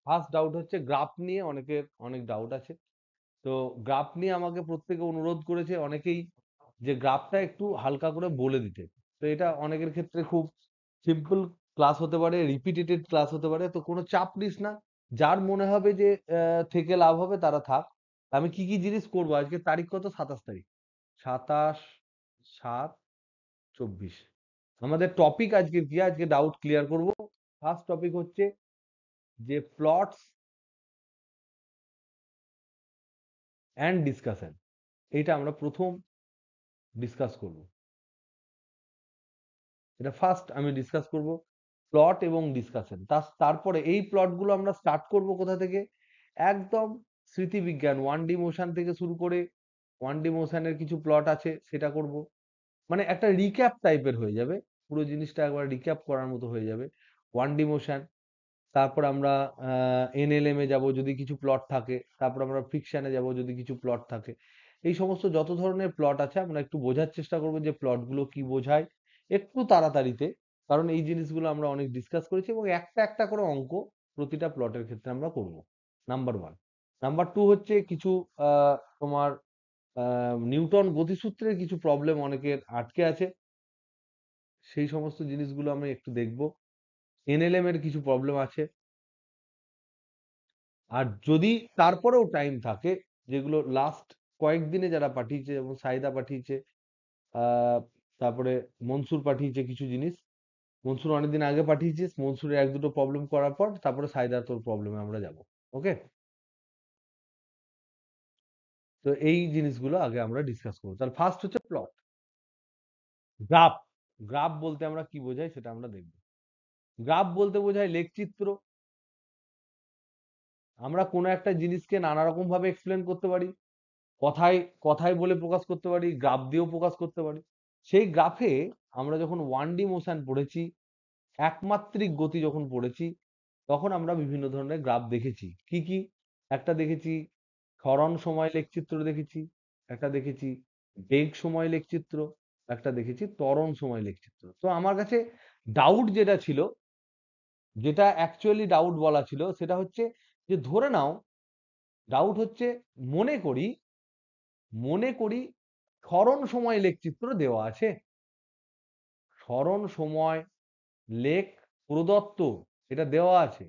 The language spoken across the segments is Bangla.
ফার্স্ট ডাউট হচ্ছে গ্রাফ নিয়ে অনেকের অনেক ডাউট আছে। তো গ্রাফ নিয়ে আমাকে প্রত্যেকে অনুরোধ করেছে অনেকেই যে গ্রাফটা একটু হালকা করে বলে দিতে। তো এটা অনেকের ক্ষেত্রে খুব সিম্পল ক্লাস হতে পারে, রিপিটেটেড ক্লাস হতে পারে, তো কোনো চাপ নিস না। যার মনে হবে যে থেকে লাভ হবে তারা থাক। আমি কি কি জিনিস করবো, আজকে তারিখ কত, 27 তারিখ, 27/7/24। আমাদের টপিক আজকে কি, আজকে ডাউট ক্লিয়ার করব। ফার্স্ট টপিক হচ্ছে যে প্লটস অ্যান্ড ডিসকাশন, এটা আমরা প্রথম ডিসকাস করব। এটা ফার্স্ট আমি ডিসকাস করব, প্লট এবং ডিসকাশন। তারপরে এই প্লটগুলো আমরা স্টার্ট করব কোথা থেকে, একদম স্মৃতিবিজ্ঞান 1D মোশন থেকে শুরু করে, 1D মোশনের কিছু প্লট আছে সেটা করব। মানে একটা রিক্যাপ টাইপের হয়ে যাবে, পুরো জিনিসটা একবার রিক্যাপ করার মতো হয়ে যাবে। 1D মোশন, তারপর আমরা এনএলএম এ যাব যদি কিছু প্লট থাকে, তারপর আমরা ফ্রিকশনে যাব যদি কিছু প্লট থাকে। এই সমস্ত যত ধরনের প্লট আছে আমরা একটু বোঝার চেষ্টা করব যে প্লটগুলো কি বোঝায় একটু তাড়াতাড়িতে, কারণ এই জিনিসগুলো আমরা অনেক ডিসকাস করেছি এবং একটা একটা করে অঙ্ক প্রতিটা প্লটের ক্ষেত্রে আমরা করব। নাম্বার 1। নাম্বার 2 হচ্ছে কিছু তোমার নিউটন গতিসূত্রের কিছু প্রবলেম অনেকের আটকে আছে, সেই সমস্ত জিনিসগুলো আমরা একটু দেখব। এনএলএম এর কিছু প্রবলেম আছে। আর যদি তারপরেও টাইম থাকে, যেগুলো লাস্ট কয়েকদিনে যারা পাঠিয়েছে, যেমন সাইদা পাঠিয়েছে, আহ তারপরে মনসুর পাঠিয়েছে কিছু জিনিস। মনসুর অনেকদিন আগে পাঠিয়েছিস, মনসুরের এক দুটো প্রবলেম করার পর তারপরে সাইদা তোর প্রবলেমে আমরা যাব। ওকে, তো এই জিনিসগুলো আগে আমরা ডিসকাস করবো। তাহলে ফার্স্ট হচ্ছে প্লট। গ্রাফ, গ্রাফ বলতে আমরা কি বোঝাই সেটা আমরা দেখব। গ্রাফ বলতে বোঝায় লেখচিত্র। আমরা কোনো একটা জিনিসকে নানা রকম ভাবে এক্সপ্লেন করতে পারি, কথায় কথায় বলে প্রকাশ করতে পারি, গ্রাফ দিয়েও প্রকাশ করতে পারি। সেই গ্রাফে আমরা যখন 1D মোশন পড়েছি, একমাত্রিক গতি যখন পড়েছি, তখন আমরা বিভিন্ন ধরনের গ্রাফ দেখেছি। কি কি? একটা দেখেছি সরণ সময় লেখচিত্র দেখেছি, একটা দেখেছি বেগ সময় লেখচিত্র, একটা দেখেছি ত্বরণ সময় লেখচিত্র। তো আমার কাছে ডাউট যেটা ছিল, যেটা অ্যাকচুয়ালি ডাউট বলা ছিল, সেটা হচ্ছে যে ধরে নাও, ডাউট হচ্ছে মনে করি, মনে করি সরণ সময় লেখচিত্র দেওয়া আছে, সরণ সময় লেখ প্রদত্ত, এটা দেওয়া আছে।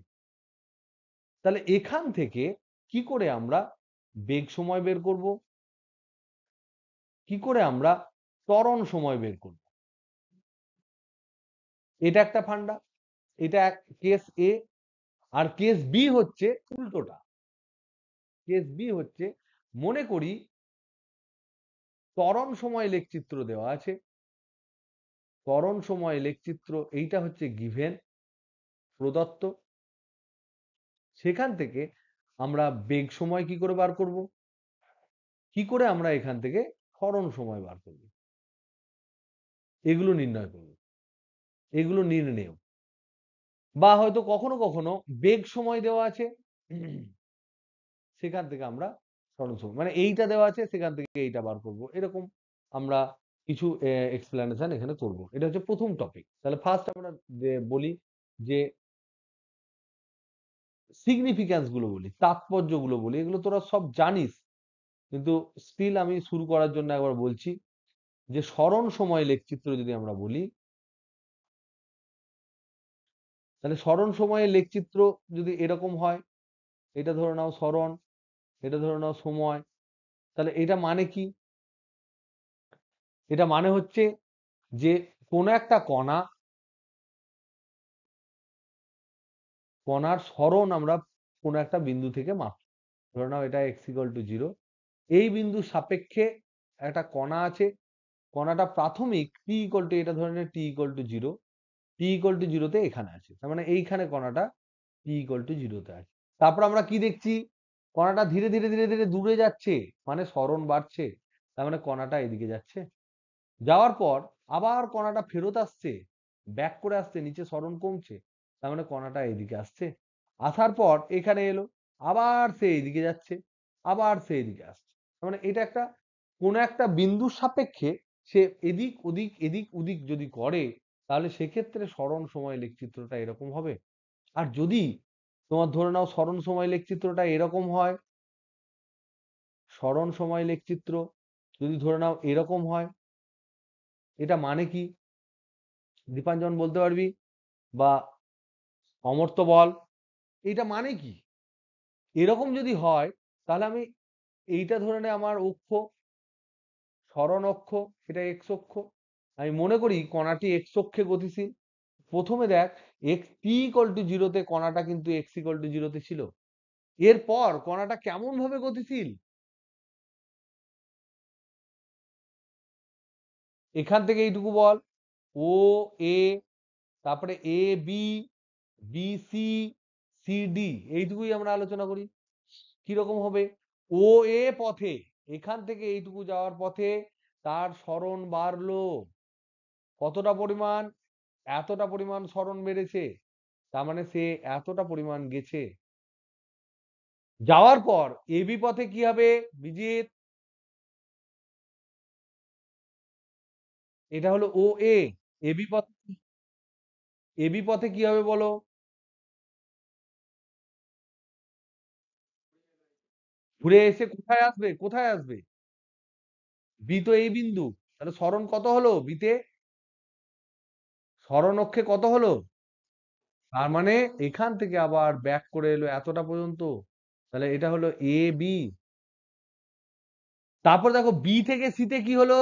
তাহলে এখান থেকে কি করে আমরা বেগ সময় বের করব, কি করে আমরা ত্বরণ সময় বের করব, এটা একটা ফান্ডা। এটা কেস এ। আর কেস বি হচ্ছে উল্টোটা। কেস বি হচ্ছে, মনে করি ত্বরণ সময় লেখচিত্র দেওয়া আছে, ত্বরণ সময় লেখচিত্র এইটা হচ্ছে গিভেন, প্রদত্ত। সেখান থেকে আমরা বেগ সময় কি করে বার করব, কি করে আমরা এখান থেকে ত্বরণ সময় বার করব, এগুলো নির্ণয় করব, এগুলো নির্ণেয়। বা হয়তো কখনো কখনো বেগ সময় দেওয়া আছে, সেখান থেকে আমরা ত্বরণ সময়, মানে এইটা দেওয়া আছে সেখান থেকে এইটা বার করব, এরকম আমরা কিছু এক্সপ্লেনেশন এখানে করব। এটা হচ্ছে প্রথম টপিক। তাহলে ফার্স্ট আমরা বলি যে সিগনিফিক্যান্স গুলো বলি, তাৎপর্য গুলো বলি, এগুলো তোরা সব জানিস, কিন্তু স্টিল আমি শুরু করার জন্য একবার বলছি যে সরণ সময় লেখচিত্র যদি আমরা বলি, তাহলে সরণ সময়ের লেখচিত্র যদি এরকম হয়, এটা ধরে নাও সরণ, এটা ধরে নাও সময়, তাহলে এটা মানে কি? এটা মানে হচ্ছে যে কোনো একটা কণা, কণার সরণ আমরা কোনো একটা বিন্দু থেকে মাপি। ধরে নাও এটা x=0, এই বিন্দুর সাপেক্ষে একটা কণা আছে, কণাটা প্রাথমিক t=, এটা ধরে নে t=0, t=0 তে এখানে আছে, তার মানে এইখানে কণাটা t=0 তে আছে। তারপর আমরা কি দেখছি, কণাটা ধীরে ধীরে ধীরে ধীরে দূরে যাচ্ছে, মানে সরণ বাড়ছে, তার মানে কণাটা এদিকে যাচ্ছে। যাওয়ার পর আবার কণাটা ফেরত আসছে, ব্যাক করে আসছে, নিচে সরণ কমছে, তার মানে কণাটা এদিকে আসছে। আসার পর এখানে এলো, আবার সে এইদিকে যাচ্ছে, আবার সে এদিকে আসছে। তার মানে এটা একটা কোনো একটা বিন্দুর সাপেক্ষে সে এদিক ওদিক এদিক ওদিক যদি করে, তাহলে সেক্ষেত্রে সরণ সময় লেখচিত্রটা এরকম হবে। আর যদি তোমার ধরে নাও সরণ সময় লেখচিত্রটা এরকম হয়, সরণ সময় লেখচিত্র যদি ধরে নাও এরকম হয়, এটা মানে কি দীপাঞ্জন বলতে পারবি? বা অমর্ত্য বল, এটা মানে কি? এরকম যদি হয় তাহলে আমি এইটা ধরে নে আমার অক্ষ, সরণ অক্ষ, এটা এক্স অক্ষ। আমি মনে করি কণাটি এক্স অক্ষে গতিশীল। প্রথমে দেখ এক্স টি ইকুয়াল টু জিরোতে কণাটা কিন্তু এক্স ইকুয়াল টু জিরোতে ছিল। এরপর কণাটা কেমন ভাবে গতিশীল, এখান থেকে এইটুকু বল, ও এ, তারপরে A B, B C, C D, এইটুকুই আমরা আলোচনা করি। কিরকম হবে? ও এ পথে এখান থেকে এইটুকু যাওয়ার পথে তার সরণ বাড়লো কতটা পরিমাণ? এতটা পরিমাণ সরণ বেড়েছে। তার মানে সে এতটা পরিমাণ গেছে। যাওয়ার পর এবি পথে কি হবে বিজিত? এটা হলো ও এ। এবি পথে, এবি পথে কি হবে বলো? ঘুরে এসে কোথায় আসবে? কোথায় আসবে? বি তো এই বিন্দু। তাহলে সরণ কত হলো বিতে? সরণ অক্ষে কত হলো? তার মানে এখান থেকে আবার ব্যাক করে এলো এতটা পর্যন্ত। তাহলে এটা হলো এ বি। তারপর দেখো বি থেকে সিতে কি হলো?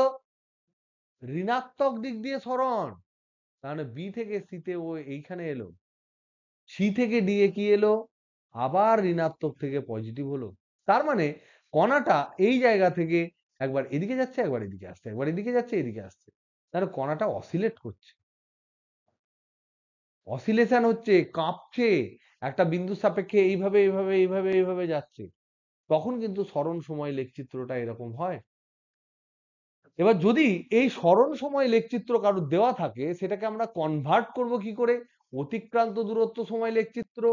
ঋণাত্মক দিক দিয়ে সরণ। তাহলে বি থেকে সিতে ও এইখানে এলো। সি থেকে ডি এ কি এলো? আবার ঋণাত্মক থেকে পজিটিভ হলো। তার মানে কণাটা এই জায়গা থেকে একবার এদিকে যাচ্ছে, একবার এদিকে আসছে, একবার এদিকে যাচ্ছে, এদিকে আসছে। তাহলে কণাটা অসিলেট করছে, অসিলেশন হচ্ছে, কাঁপছে, একটা বিন্দুর সাপেক্ষে এইভাবে এইভাবে এইভাবে এইভাবে যাচ্ছে। তখন কিন্তু সরণ সময় লেখচিত্রটা এরকম হয়। এবার যদি এই সরণ সময় লেখচিত্র কারোর দেওয়া থাকে সেটাকে আমরা কনভার্ট করব কি করে? অতিক্রান্ত দূরত্ব সময় লেখচিত্র।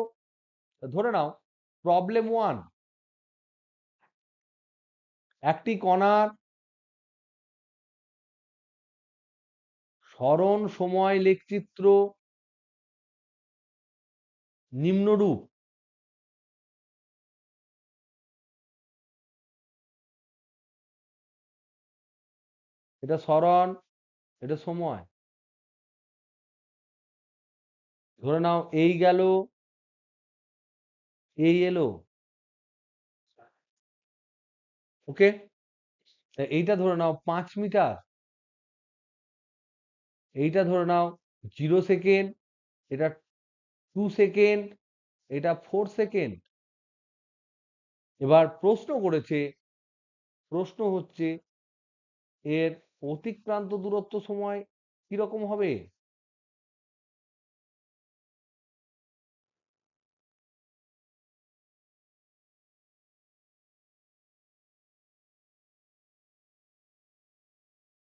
ধরে নাও প্রবলেম 1, একটি কণার সরণ সময় লেখচিত্র নিম্নরূপ। এটা সরণ, এটা সময়। ধরে নাও এই গেল, এই এলো, ওকে। এইটা ধরে নাও 5 মিটার, এইটা ধরে নাও 0 সেকেন্ড, এটা 2 সেকেন্ড, এটা 4 সেকেন্ড। এবার প্রশ্ন করেছে, প্রশ্ন হচ্ছে এর অতিক্রান্ত দূরত্ব সময় কিরকম হবে?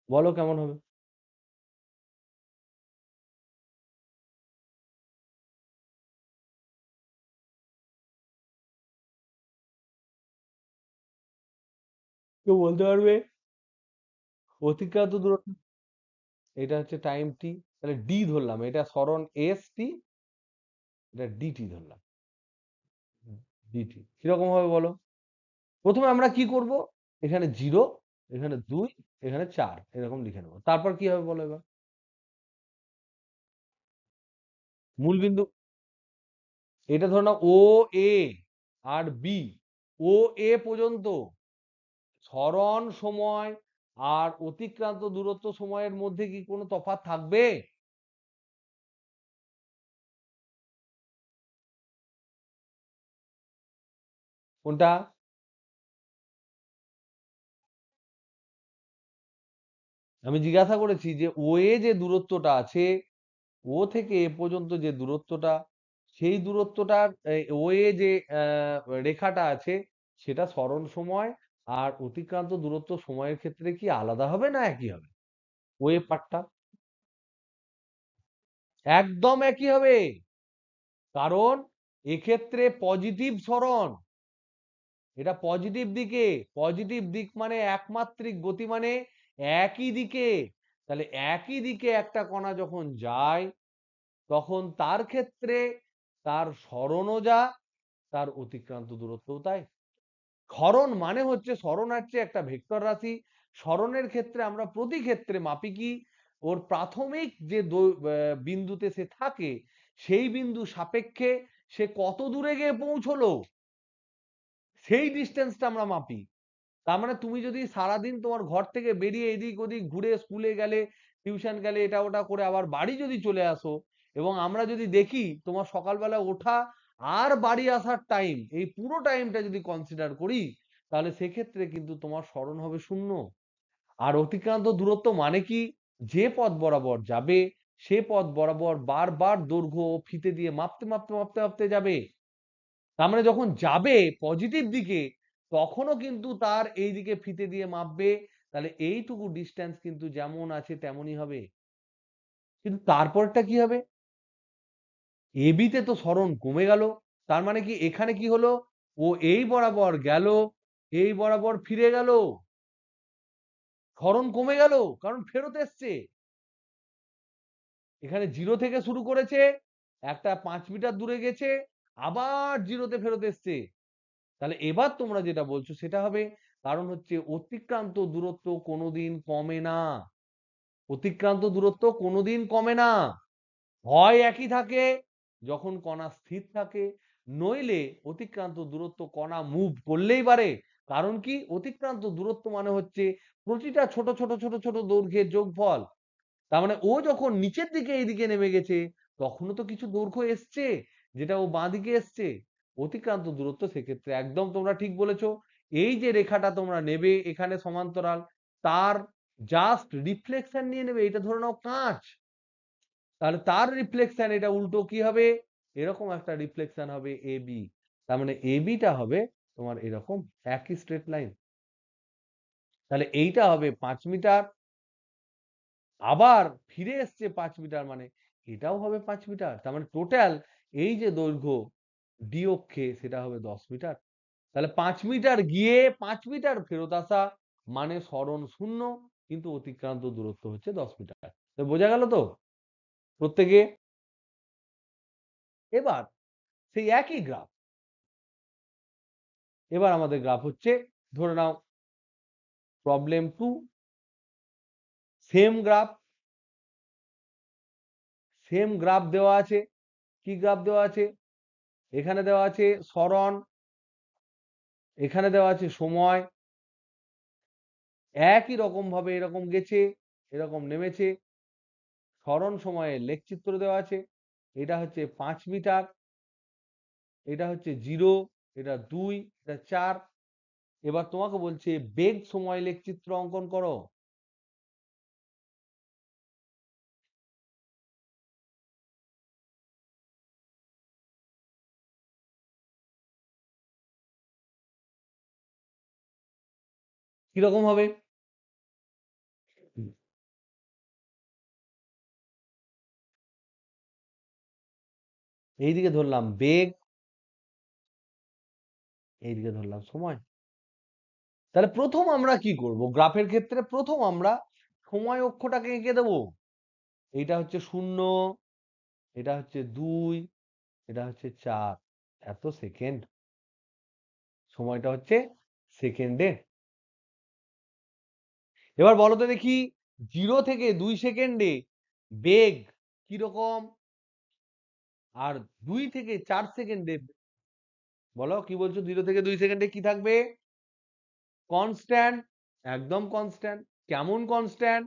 বলো কেমন হবে? কেউ বলতে পারবে? অতিক্রান্ত দূরত্ব, এটা হচ্ছে টাইম টি। তাহলে ডি ধরলাম, এটা সরণ এস টি, এটা ডিটি ধরলাম, ডিটি। কিরকম হবে বলো? প্রথমে আমরা কি করব? এখানে 0, এখানে 2, এখানে 4 এরকম লিখে নেবো। তারপর কি হবে বলো এবার? মূল বিন্দু, এটা ধরো না ও এ আর বি, ও এ পর্যন্ত সরণ সময় আর অতিক্রান্ত দূরত্ব সময়ের মধ্যে কি কোনো তফাৎ থাকবে? কোনটা? আমি জিজ্ঞাসা করেছি যে ও এ যে দূরত্বটা আছে, ও থেকে এ পর্যন্ত যে দূরত্বটা, সেই দূরত্বটার ও এ যে রেখাটা আছে সেটা সরণ সময় আর অতিক্রান্ত দূরত্ব সময়ের ক্ষেত্রে কি আলাদা হবে না একই হবে? ও এ পার্টটা একদম একই হবে। কারণ এক্ষেত্রে পজিটিভ সরণ, এটা পজিটিভ দিকে। পজিটিভ দিক মানে একমাত্রিক গতি, মানে একই দিকে। তাহলে একই দিকে একটা কণা যখন যায় তখন তার ক্ষেত্রে তার সরণও যা, তার অতিক্রান্ত দূরত্বও তাই। সরণ মানে হচ্ছে, সরণ হচ্ছে একটা ভেক্টর রাশি। সরণের ক্ষেত্রে আমরা প্রতি ক্ষেত্রে মাপি কি, ওর প্রাথমিক যে বিন্দুতে সে থাকে সেই বিন্দু সাপেক্ষে সে কত দূরে গিয়ে পৌঁছলো, সেই ডিস্টেন্সটা আমরা মাপি। তার মানে তুমি যদি সারাদিন তোমার ঘর থেকে বেরিয়ে এদিক ওদিক ঘুরে স্কুলে গেলে, টিউশন গেলে, এটা ওটা করে আবার বাড়ি যদি চলে আসো, এবং আমরা যদি দেখি তোমার সকালবেলা ওঠা আর বাড়ি আসার টাইম, এই পুরো টাইমটা যদি কনসিডার করি, তাহলে সেক্ষেত্রে কিন্তু তোমার স্মরণ হবে শূন্য। আর অতিক্রান্ত দূরত্ব মানে কি, যে পথ বরাবর যাবে সে পথ বরাবর বারবার দৈর্ঘ্য ফিতে দিয়ে মাপতে মাপতে মাপতে মাপতে যাবে। তার মানে যখন যাবে পজিটিভ দিকে, তখনও কিন্তু তার এই দিকে ফিতে দিয়ে মাপবে, তাহলে এইটুকু ডিস্টেন্স কিন্তু যেমন আছে তেমনই হবে। কিন্তু তারপরটা কি হবে, এবি তে তো সরণ কমে গেল। তার মানে কি এখানে কি হলো, ও এই বরাবর গেল, এই বরাবর ফিরে গেল, সরণ কমে গেল, কারণ ফেরত এসছে। এখানে জিরো থেকে শুরু করেছে, একটা 5 মিটার দূরে গেছে, আবার জিরোতে ফেরত এসছে। তাহলে এবার তোমরা যেটা বলছো সেটা হবে, কারণ হচ্ছে অতিক্রান্ত দূরত্ব কোনোদিন কমে না। অতিক্রান্ত দূরত্ব কোনোদিন কমে না, হয় একই থাকে যখন কণা স্থির থাকে, নইলে অতিক্রান্ত দূরত্ব কণা মুভ করলেই বাড়ে। কারণ কি, অতিক্রান্ত দূরত্ব মানে হচ্ছে প্রতিটা ছোট ছোট ছোট ছোট দৈর্ঘ্যের যোগফল। তার মানে ও যখন নিচের দিকে এইদিকে নেমে গেছে, তখনও তো কিছু দৈর্ঘ্য এসছে, যেটা ও বাঁ দিকে এসছে। অতিক্রান্ত দূরত্ব সেক্ষেত্রে একদম তোমরা ঠিক বলেছো, এই যে রেখাটা তোমরা নেবে এখানে সমান্তরাল, তার জাস্ট রিফ্লেকশন নিয়ে নেবে, এটা ধরে নাও কাঁচ, তাহলে তার রিফ্লেকশন এটা উল্টো কি হবে, এরকম একটা রিফ্লেকশন হবে এ বি। তার মানে এ বিটা হবে তোমার এরকম একই স্ট্রেট লাইন। তাহলে এইটা হবে 5 মিটার, আবার ফিরে এসছে 5 মিটার, মানে এটাও হবে 5 মিটার। তার মানে টোটাল এই যে দৈর্ঘ্য ডি অক্ষে সেটা হবে 10 মিটার। তাহলে 5 মিটার গিয়ে 5 মিটার ফেরত আসা, মানে সরণ শূন্য, কিন্তু অতিক্রান্ত দূরত্ব হচ্ছে 10 মিটার। তো বোঝা গেল তো প্রত্যেকে? এবার সেই একই গ্রাফ, এবার আমাদের গ্রাফ হচ্ছে, ধরে নাও problem 2, same graph, same graph দেওয়া আছে। কি গ্রাফ দেওয়া আছে, এখানে দেওয়া আছে সরণ, এখানে দেওয়া আছে সময়, একই রকম ভাবে এরকম গেছে, এরকম নেমেছে। সরণ সময়ের লেখচিত্র দেওয়া আছে, এটা হচ্ছে 5 মিটার, এটা হচ্ছে 0, এটা 2, এটা 4। এবার তোমাকে বলছে বেগ সময় লেখচিত্র অঙ্কন করো। কিরকম হবে, এইদিকে ধরলাম বেগ, এইদিকে ধরলাম সময়। তাহলে প্রথম আমরা কি করব, গ্রাফের ক্ষেত্রে প্রথম আমরা সময় অক্ষটাকে এঁকে দেবো। এইটা হচ্ছে 0, এটা হচ্ছে 2, এটা হচ্ছে 4, এত সেকেন্ড, সময়টা হচ্ছে সেকেন্ডে। এবার বলো তো দেখি, 0 থেকে 2 সেকেন্ডে বেগ কিরকম, আর 2 থেকে 4 সেকেন্ডে, বলো কি বলছো, 0 থেকে 2 সেকেন্ডে কি থাকবে, কনস্ট্যান্ট, একদম কনস্ট্যান্ট। কেমন কনস্ট্যান্ট,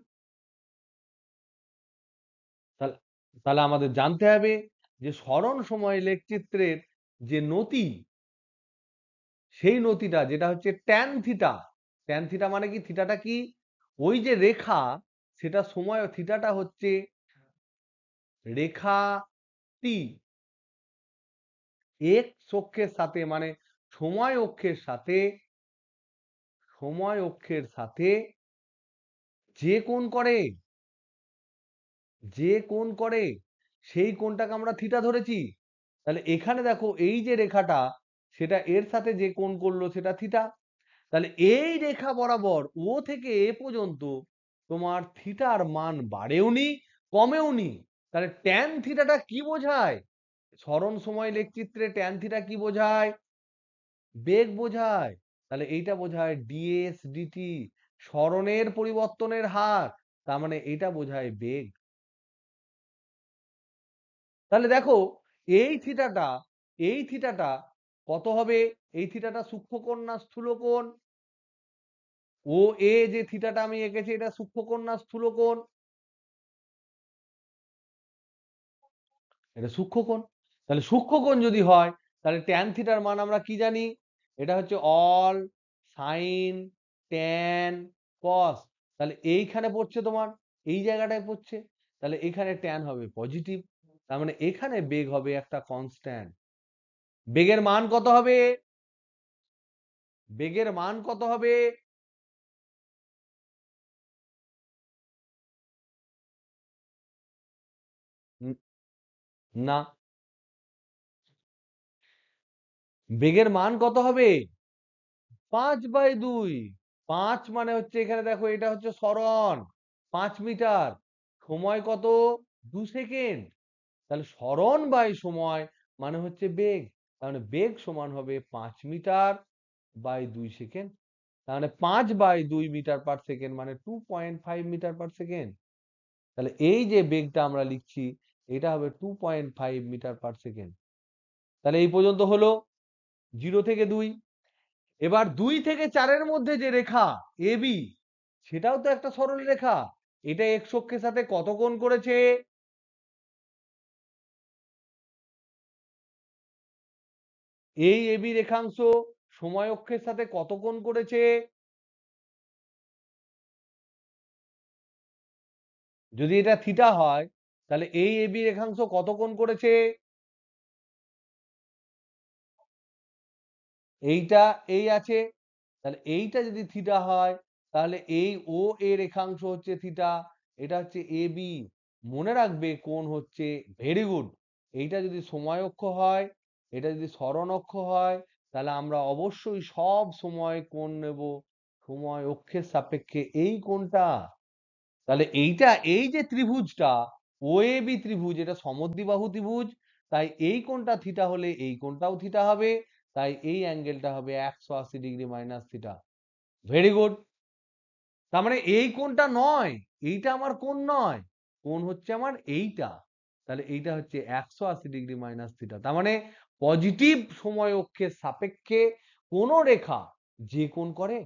তাহলে তাহলে আমাদের জানতে হবে যে সরণ সময় লেখচিত্রের যে নতি, সেই নতিটা যেটা হচ্ছে ট্যান থিটা। ট্যান থিটা মানে কি, থিটাটা কি, ওই যে রেখা, সেটা সময়, থিটাটা হচ্ছে রেখাটি এক্স অক্ষের সাথে, মানে সময় অক্ষের সাথে, সময় অক্ষের সাথে যে কোণ করে, যে কোণ করে সেই কোণটাকে আমরা থিটা ধরেছি। তাহলে এখানে দেখো এই যে রেখাটা, সেটা এর সাথে যে কোণ করলো সেটা থিটা। তাহলে এই রেখা বরাবর ও থেকে এ পর্যন্ত তোমার থিটার মান বাড়েওনি কমেওনি। তাহলে ট্যান থিটাটা কি বোঝায়, সরণ সময় লেখচিত্রে ট্যান থিটা কি বোঝায়? বেগ বোঝায়। তাহলে এইটা বোঝায় ডিএস ডিটি, সরণের পরিবর্তনের হার। তার মানে এটা বোঝায় বেগ। তাহলে দেখো এই থিটাটা, এই থিটাটা কত হবে? এই থিটাটা সূক্ষ্মকোণ না স্থূলকোণ? ও এ যে থিটাটা আমি এঁকেছি এটা সূক্ষ্মকোণ না স্থূলকোণ? এটা সূক্ষ্মকোণ। তাহলে সূক্ষ্মকোণ যদি হয় তাহলে ট্যান থিটার মান আমরা কি জানি? এটা হচ্ছে অল সাইন ট্যান কস। তাহলে এইখানে পড়ছে তোমার, এই জায়গাটায় পড়ছে, তাহলে এখানে ট্যান হবে পজিটিভ। তার মানে এখানে বেগ হবে একটা কনস্ট্যান্ট। বেগের মান কত হবে? বেগের মান কত হবে? না, বেগের মান কত হবে? 5/2। 5 মানে হচ্ছে এখানে দেখো এটা হচ্ছে সরণ 5 মিটার, সময় কত? 2 সেকেন্ড। তাহলে সরণ বাই সময় মানে হচ্ছে বেগ। তার মানে বেগ সমান হবে 5 মিটার/2 সেকেন্ড। তার মানে 5/2 মিটার/সেকেন্ড মানে 2.5 মিটার/সেকেন্ড। তাহলে এই যে বেগটা আমরা লিখছি এটা হবে 2.5 মিটার/সেকেন্ড। তাহলে এই পর্যন্ত হলো 0 থেকে 2। এবার 2 থেকে 4-এর মধ্যে যে রেখা এবি, সেটাও তো একটা সরল রেখা। এটা এক্স অক্ষের সাথে কত কোণ করেছে? এই এবি রেখাংশ সময় অক্ষের সাথে কত কোণ করেছে? যদি এটা থিটা হয় তাহলে এই এবি রেখাংশ কত কোণ করেছে? এইটা এই আছে, তাহলে এইটা যদি থিটা হয় তাহলে এই ও এ রেখাংশ হচ্ছে থিটা, এটা হচ্ছে এ বি। মনে রাখবে কোণ হচ্ছে, ভেরি গুড। এইটা যদি সময় অক্ষ হয়, এটা যদি সরণ অক্ষ হয়, তাহলে আমরা অবশ্যই সব সময় কোণ নেব সময় অক্ষের সাপেক্ষে এই কোণটা। তাহলে এইটা এই যে ত্রিভুজটা ও এ বি ত্রিভুজ, এটা সমদ্বিবাহু ত্রিভুজ। তাই এই কোণটা থিটা হলে এই কোণটাও থিটা হবে। তাই এই অ্যাঙ্গেলটা হবে 180 degree minus theta. Very good. তার মানে এই কোণটা নয়, এইটা আমার কোণ নয়, কোণ হচ্ছে আমার এইটা। তাহলে এইটা হচ্ছে 180 ডিগ্রি মাইনাস থিটা। তার মানে পজিটিভ সময় অক্ষের সাপেক্ষে কোন রেখা যে কোণ করে।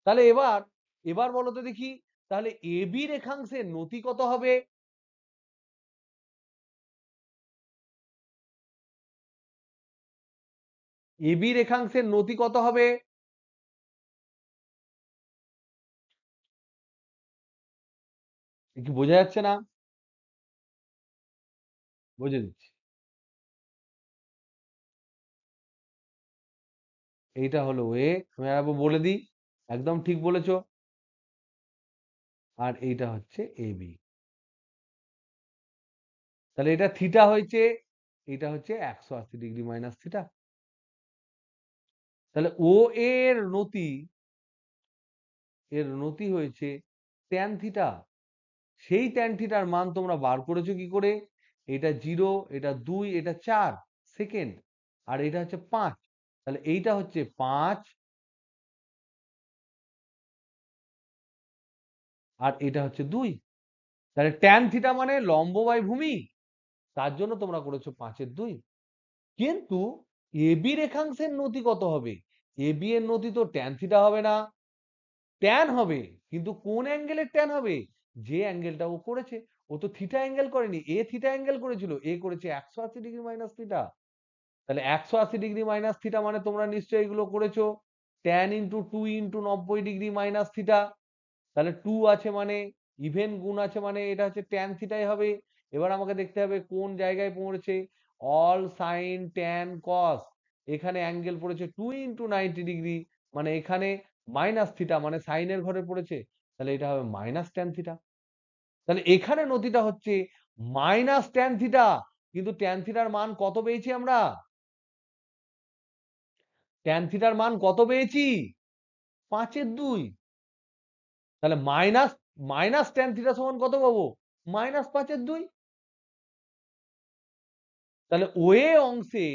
তাহলে এবার এবার বলো তো দেখি, তাহলে এবি রেখাংশের নতি কত হবে? এবি রেখাংশের নতি কত হবে? কি বোঝা যাচ্ছে না? বুঝে দিচ্ছি। এইটা হলো এ, আমি আবার বলে দিই, একদম ঠিক বলেছো। আর এইটা হচ্ছে এ বি। তাহলে এটা থিটা হয়েছে, এটা হচ্ছে 180 ডিগ্রি মাইনাস থিটা। তাহলে ও এর নতি, এর নতি হয়েছে ট্যান থিটা। সেই ট্যান থিটার মান তোমরা বার করেছো কি করে? এটা 0, এটা 2, এটা 4 সেকেন্ড, আর এটা হচ্ছে 5। তাহলে এইটা হচ্ছে 5 আর এটা হচ্ছে 2। তাহলে ট্যান থিটা মানে লম্ব বাই ভূমি, তার জন্য তোমরা করেছো 5/2। কিন্তু এবি রেখাংশের নতি কত হবে? এবি এর নতি তো ট্যান থিটা হবে না, ট্যান হবে। কিন্তু কোন অ্যাঙ্গেলের ট্যান হবে? যে অ্যাঙ্গেলটা ও করেছে। ও তো থিটা অ্যাঙ্গেল করেনি, এ থিটা অ্যাঙ্গেল করেছিল, এ করেছে 180 ডিগ্রি মাইনাস থিটা। তাহলে 180 ডিগ্রি মাইনাস থিটা মানে তোমরা নিশ্চয়ই এগুলো করেছো, tan into 2 into 90 degree minus theta. তাহলে 2 আছে মানে ইভেন গুণ আছে মানে এটা হচ্ছে ট্যান থিটাই হবে। এবার আমাকে দেখতে হবে কোন জায়গায় পড়েছে, অল সাইন ট্যান কস। এখানে অ্যাঙ্গেল পড়েছে 2 ইন্টু 90 ডিগ্রি, মানে এখানে মাইনাস থিটা মানে সাইনের ঘরে পড়েছে। তাহলে এটা হবে মাইনাস ট্যান থিটা। তাহলে এখানে নতিটা হচ্ছে মাইনাস ট্যান থিটা। কিন্তু ট্যান থিটার মান কত পেয়েছি আমরা? ট্যান থিটার মান কত পেয়েছি? 5/2। তাহলে মাইনাস মাইনাস ট্যান থিটা সমান কত পাবো? -5/2। তাহলে ওয়ে অংশে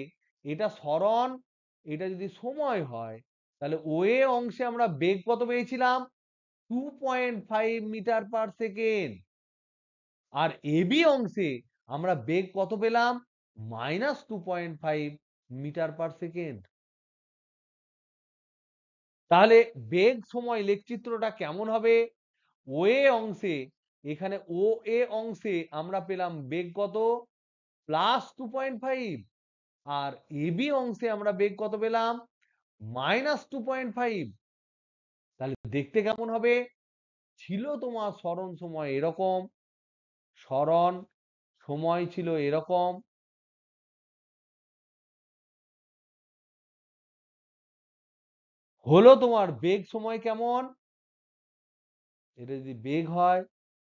এটা সরণ, এটা যদি সময় হয়, তাহলে ওয়ে অংশে আমরা বেগ কত পেয়েছিলাম? 2.5 মিটার পার সেকেন্ড। আর এবি অংশে আমরা বেগ কত পেলাম? -2.5 মিটার পার সেকেন্ড। তাহলে বেগ সময় লেখচিত্রটা কেমন হবে? ওএ অংশে, এখানে ও এ অংশে আমরা পেলাম বেগ কত? +2.5। আর এবি অংশে আমরা বেগ কত পেলাম? -2.5। তাহলে দেখতে কেমন হবে? ছিল তোমার সরণ সময় এরকম, সরণ সময় ছিল এরকম, হলো তোমার বেগ সময় কেমন? এটা যদি বেগ হয়,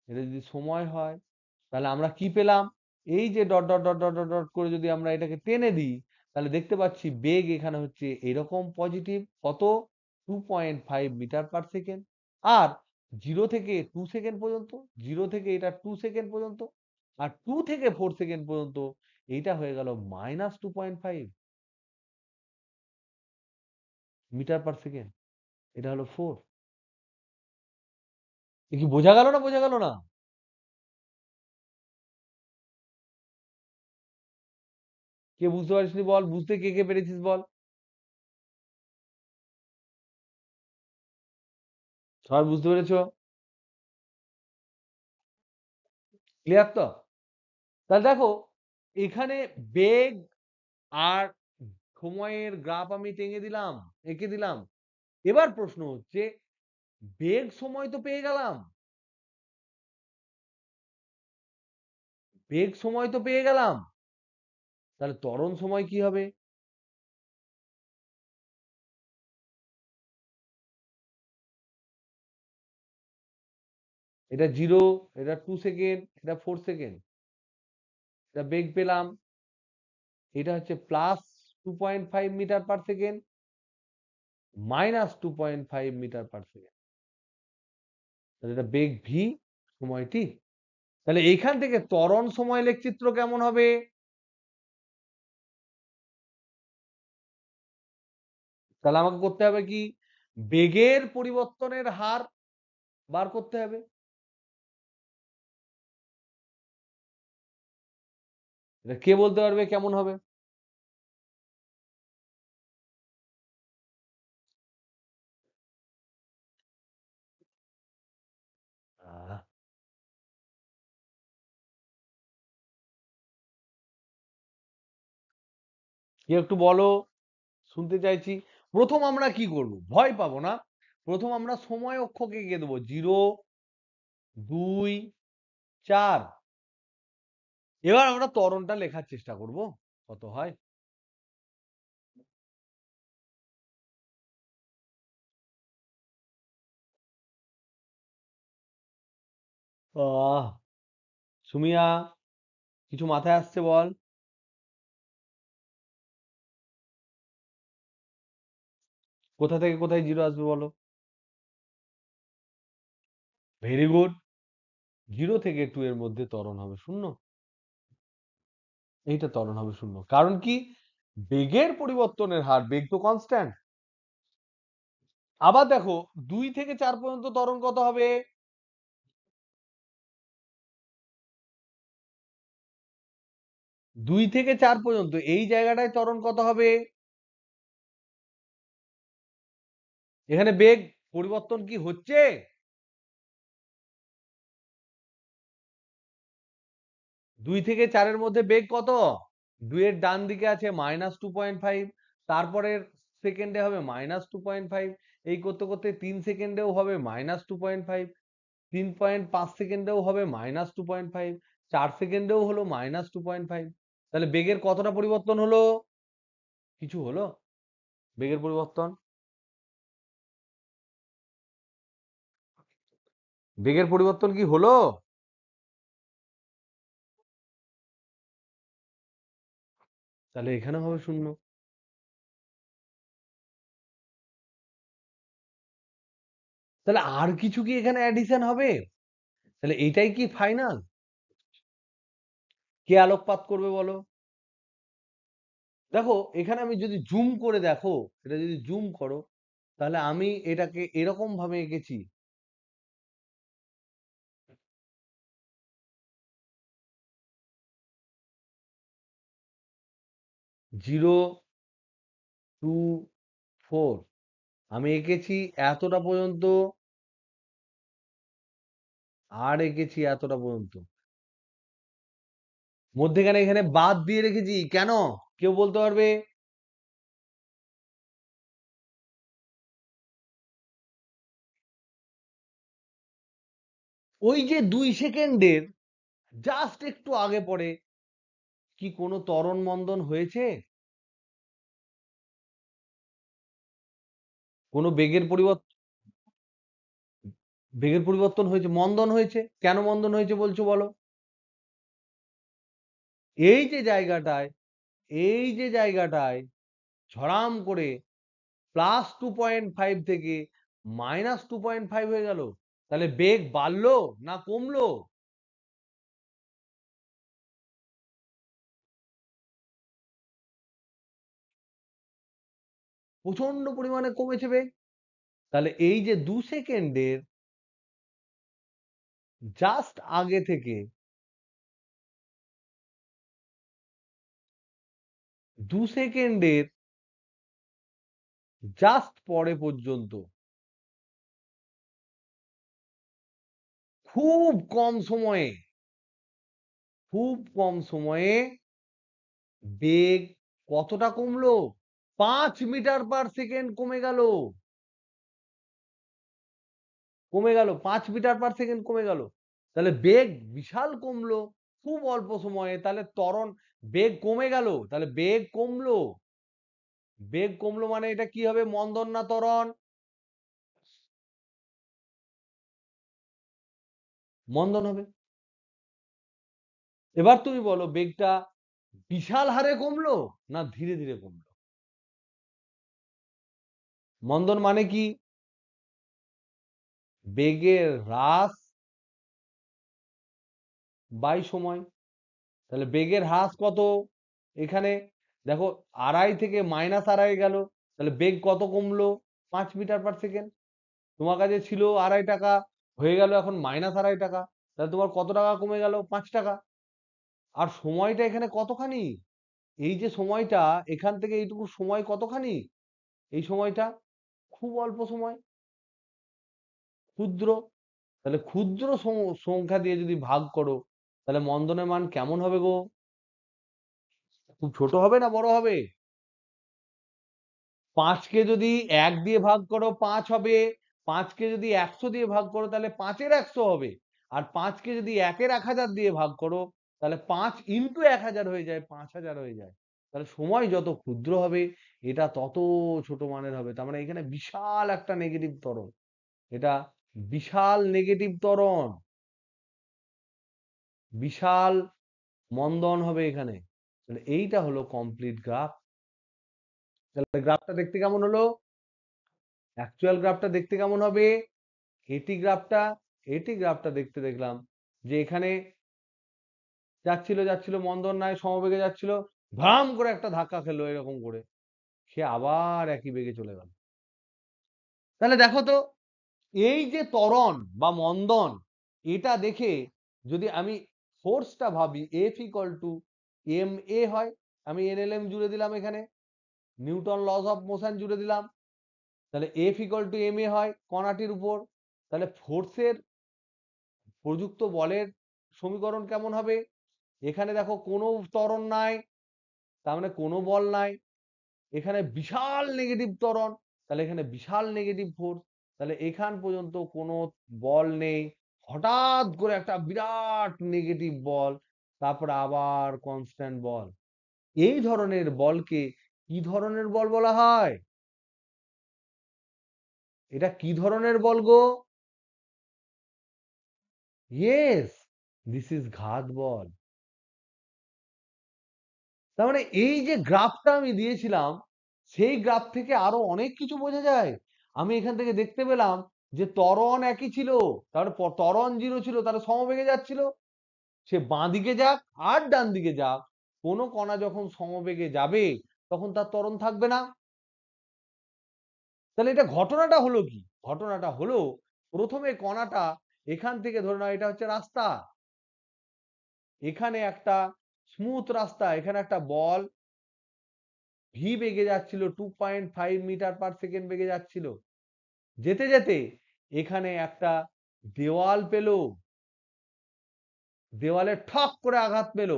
এটা যদি সময় হয়, তাহলে আমরা কি পেলাম? এই যে dot dot dot dot dot dot করে যদি আমরা এটাকে টেনে দিই, তাহলে দেখতে পাচ্ছি বেগ এখানে হচ্ছে এরকম পজিটিভ, কত? 2.5 মিটার পার সেকেন্ড। আর 0 থেকে 2 সেকেন্ড পর্যন্ত, 0 থেকে এটা 2 সেকেন্ড পর্যন্ত, আর 2 থেকে 4 সেকেন্ড পর্যন্ত এইটা হয়ে গেল -2.5 মিটার পার সেকেন্ড। এটা হলো 4। এ কি বোঝা গেল না? বোঝা গেল না? কে বুঝতে পারিসনি বল? বুঝতে কে কে পেরেছিস বল? সবাই বুঝতে পেরেছো? ক্লিয়ার তো? তাহলে দেখো, এখানে বেগ আর সময়ের গ্রাফ আমি টেনে দিলাম, এঁকে দিলাম। এবার প্রশ্ন হচ্ছে, বেগ সময় তো পেয়ে গেলাম, বেগ সময় তো পেয়ে গেলাম, তাহলে ত্বরণ সময় কি হবে? এটা 0, এটা 2 সেকেন্ড, এটা 4 সেকেন্ড। এটা বেগ পেলাম, এটা হচ্ছে +2.5 metre per second, -2.5 metre per second. তাহলে এটা বেগ ভি, সময় টি। তাহলে এইখান থেকে ত্বরণ সময় লেখচিত্র কেমন হবে? তাহলে আমাকে করতে হবে কি? বেগের পরিবর্তনের হার বার করতে হবে। এটা কে বলতে পারবে কেমন হবে? আহ, কেউ একটু বলো, শুনতে চাইছি। প্রথম আমরা কি করব? ভয় পাবো না। প্রথম আমরা সময় অক্ষকে এঁকে দেবো 0, 2, 4। এবার আমরা ত্বরণটা লেখার চেষ্টা করব, কত হয়। আহ সুমিয়া, কিছু মাথায় আসছে বল? কোথা থেকে কোথায় জিরো আসবে বলো? Very good. 0 থেকে 2 এর মধ্যে ত্বরণ হবে 0। এইটা ত্বরণ হবে 0, কারণ কি? বেগের পরিবর্তনের হার, বেগ তো কনস্ট্যান্ট। আবার দেখো, 2 থেকে 4 পর্যন্ত ত্বরণ কত হবে? 2 থেকে 4 পর্যন্ত এই জায়গাটায় ত্বরণ কত হবে? এখানে বেগ পরিবর্তন কি হচ্ছে? 2 থেকে 4 এর মধ্যে বেগ কত? 2 এর ডান দিকে আছে -2.5, তারপরের সেকেন্ডে হবে -2.5, এই করতে করতে 3 সেকেন্ডেও হবে -2.5, 3.5 সেকেন্ডেও হবে -2.5, 4 সেকেন্ডেও হলো -2.5। তাহলে বেগের কতটা পরিবর্তন হলো? কিছু হলো বেগের পরিবর্তন? বেগের পরিবর্তন কি হলো? তাহলে এখানে হবে 0। তাহলে আর কিছু কি এখানে অ্যাডিশন হবে? তাহলে এইটাই কি ফাইনাল? কে আলোকপাত করবে বলো? দেখো এখানে আমি যদি জুম করে দেখো, এটা যদি জুম করো, তাহলে আমি এটাকে এরকম ভাবে এঁকেছি। 0, 2, 4 আমি এঁকেছি এতটা পর্যন্ত, আর এঁকেছি এতটা পর্যন্ত, মধ্যেখানে এখানে বাদ দিয়ে রেখেছি কেন? কেউ বলতে পারবে? ওই যে 2 সেকেন্ডের জাস্ট একটু আগে পরে কি কোনো ত্বরণ মন্দন হয়েছে? কোনো বেগের পরিবর্তন হয়েছে? মন্দন হয়েছে? কেন মন্দন হয়েছে বলছো বলো? এই যে জায়গাটায়, এই যে জায়গাটায় ঝড়াম করে +2.5 থেকে -2.5 হয়ে গেল, তাহলে বেগ বাড়লো না কমলো? প্রচন্ড পরিমাণে কমেছে বেগ। তাহলে এই যে 2 সেকেন্ডের জাস্ট আগে থেকে 2 সেকেন্ডের জাস্ট পরে পর্যন্ত খুব কম সময়ে, খুব কম সময়ে বেগ কতটা কমলো? 5 মিটার পার সেকেন্ড কমে গেল। কমে গেল 5 মিটার পার সেকেন্ড কমে গেল। তাহলে বেগ বিশাল কমলো খুব অল্প সময়ে। তাহলে ত্বরণ, বেগ কমে গেল, তাহলে বেগ কমলো। বেগ কমলো মানে এটা কি হবে? মন্দন না ত্বরণ? মন্দন হবে। এবার তুমি বলো বেগটা বিশাল হারে কমলো না ধীরে ধীরে কমলো? মন্দন মানে কি? বেগের হ্রাস বাই সময়। তাহলে বেগের হ্রাস কত? এখানে দেখো, 2.5 থেকে -2.5 গেল, তাহলে বেগ কত কমলো? 5 মিটার পার সেকেন্ড। তোমার কাছে ছিল 2.5 টাকা, হয়ে গেল এখন -2.5 টাকা, তাহলে তোমার কত টাকা কমে গেল? 5 টাকা। আর সময়টা এখানে কতখানি? এই যে সময়টা, এখান থেকে এইটুকু সময় কতখানি? এই সময়টা খুব অল্প সময়, ক্ষুদ্র। তাহলে ক্ষুদ্র সংখ্যা দিয়ে যদি ভাগ করো, তাহলে মন্দনের মান কেমন হবে গো? খুব ছোট হবে না বড় হবে? 5কে যদি 1 দিয়ে ভাগ করো 5 হবে, 5কে যদি 100 দিয়ে ভাগ করো তাহলে 5-এর 100 হবে, আর 5কে যদি 1-এর 1000 দিয়ে ভাগ করো তাহলে 5 ইন্টু 1000 হয়ে যায়, 5000 হয়ে যায়। তাহলে সময় যত ক্ষুদ্র হবে এটা তত ছোট মানের হবে। তার মানে এখানে বিশাল একটা নেগেটিভ ত্বরণ, এটা বিশাল নেগেটিভ ত্বরণ, বিশাল মন্দন হবে এখানে। তাহলে এইটা হলো কমপ্লিট গ্রাফ। তাহলে গ্রাফটা দেখতে কেমন হলো? অ্যাকচুয়াল গ্রাফটা দেখতে কেমন হবে? এটি গ্রাফটা, এটি গ্রাফটা দেখতে দেখলাম যে এখানে যাচ্ছিল যাচ্ছিল মন্দন নাই, সমবেগে যাচ্ছিল, ধাম করে একটা ধাক্কা খেলো এরকম করে, সে আবার একই বেগে চলে গেল। তাহলে দেখো তো, এই যে ত্বরণ বা মন্দন, এটা দেখে যদি আমি ফোর্সটা ভাবি F=ma হয়, আমি NLM জুড়ে দিলাম, এখানে নিউটন লস অফ মোশন জুড়ে দিলাম, তাহলে F=ma হয় কণাটির উপর। তাহলে ফোর্সের প্রযুক্ত বলের সমীকরণ কেমন হবে? এখানে দেখো কোনো ত্বরণ নাই, তার মানে কোনো বল নাই। এখানে বিশাল নেগেটিভ ত্বরণ, তাহলে এখানে বিশাল নেগেটিভ ফোর্স। তাহলে এখান পর্যন্ত কোনো বল নেই, হঠাৎ করে একটা বিরাট নেগেটিভ বল, তারপরে আবার কনস্ট্যান্ট বল। এই ধরনের বলকে কি ধরনের বল বলা হয়? এটা কি ধরনের বল গো? ইয়েস, দিস ইজ ঘাত বল। তার মানে এই যে গ্রাফটা আমি দিয়েছিলাম, সেই গ্রাফ থেকে আরো অনেক কিছু বোঝা যায়। আমি এখান থেকে দেখতে পেলাম যে ত্বরণ একই ছিল, তারপর ত্বরণ 0 ছিল, তাহলে সমবেগে যাচ্ছিল। সে বাঁ দিকে যাক আর ডান দিকে যাক, কোনো কণা যখন সমবেগে যাবে তখন তার ত্বরণ থাকবে না। তাহলে এটা ঘটনাটা হলো কি? ঘটনাটা হলো প্রথমে কণাটা এখান থেকে ধরে নাও এটা হচ্ছে রাস্তা, এখানে একটা স্মুথ রাস্তা, এখানে একটা বল ভি বেগে যাচ্ছিল 2.5 মিটার পার সেকেন্ড বেগে যাচ্ছিল, যেতে যেতে এখানে একটা দেওয়াল পেল, দেওয়ালে ঠক করে আঘাত পেল,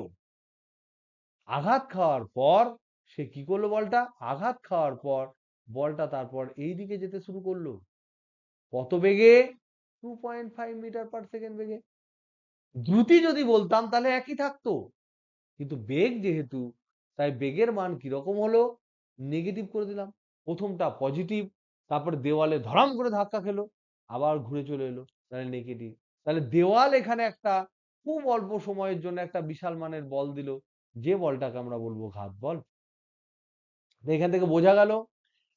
আঘাত খাওয়ার পর সে কি করলো বলটা, আঘাত খাওয়ার পর বলটা তারপর এই দিকে যেতে শুরু করলো কত বেগে, 2.5 মিটার পার সেকেন্ড বেগে। দ্রুতি যদি বলতাম তাহলে একই থাকতো, কিন্তু বেগ যেহেতু, তাই বেগের মান কিরকম হলো, নেগেটিভ করে দিলাম। প্রথমটা পজিটিভ, তারপরে দেওয়ালে ধরাম করে ধাক্কা খেলো, আবার ঘুরে চলে এলো, তাহলে নেগেটিভ। তাহলে দেওয়াল এখানে একটা খুব অল্প সময়ের জন্য একটা বিশাল মানের বল দিল, যে বলটাকে আমরা বলবো ঘাত বল। এখান থেকে বোঝা গেল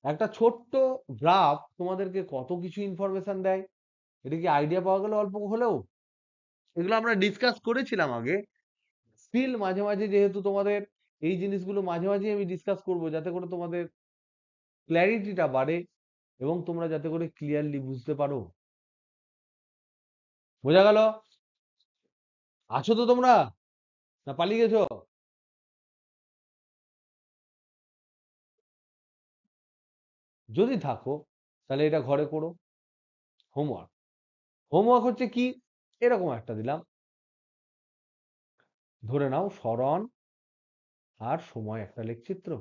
একটা ছোট্ট গ্রাফ তোমাদেরকে কত কিছু ইনফরমেশন দেয়। এটা কি আইডিয়া পাওয়া গেল অল্প হলেও? এগুলো আমরা ডিসকাস করেছিলাম আগে, স্টিল মাঝে মাঝে যেহেতু তোমাদের এই জিনিসগুলো মাঝে মাঝে আমি ডিসকাস করব, যাতে করে তোমাদের ক্ল্যারিটিটা বাড়ে এবং তোমরা যাতে করে ক্লিয়ারলি বুঝতে পারো। বোঝা গেল? আছো তো তোমরা, না পালিয়ে গেছো? যদি থাকো তাহলে এটা ঘরে করো, হোমওয়ার্ক। হোমওয়ার্ক হচ্ছে কি, এরকম একটা দিলাম, ধরে নাও সরণ আর সময় একটা লেখচিত্র।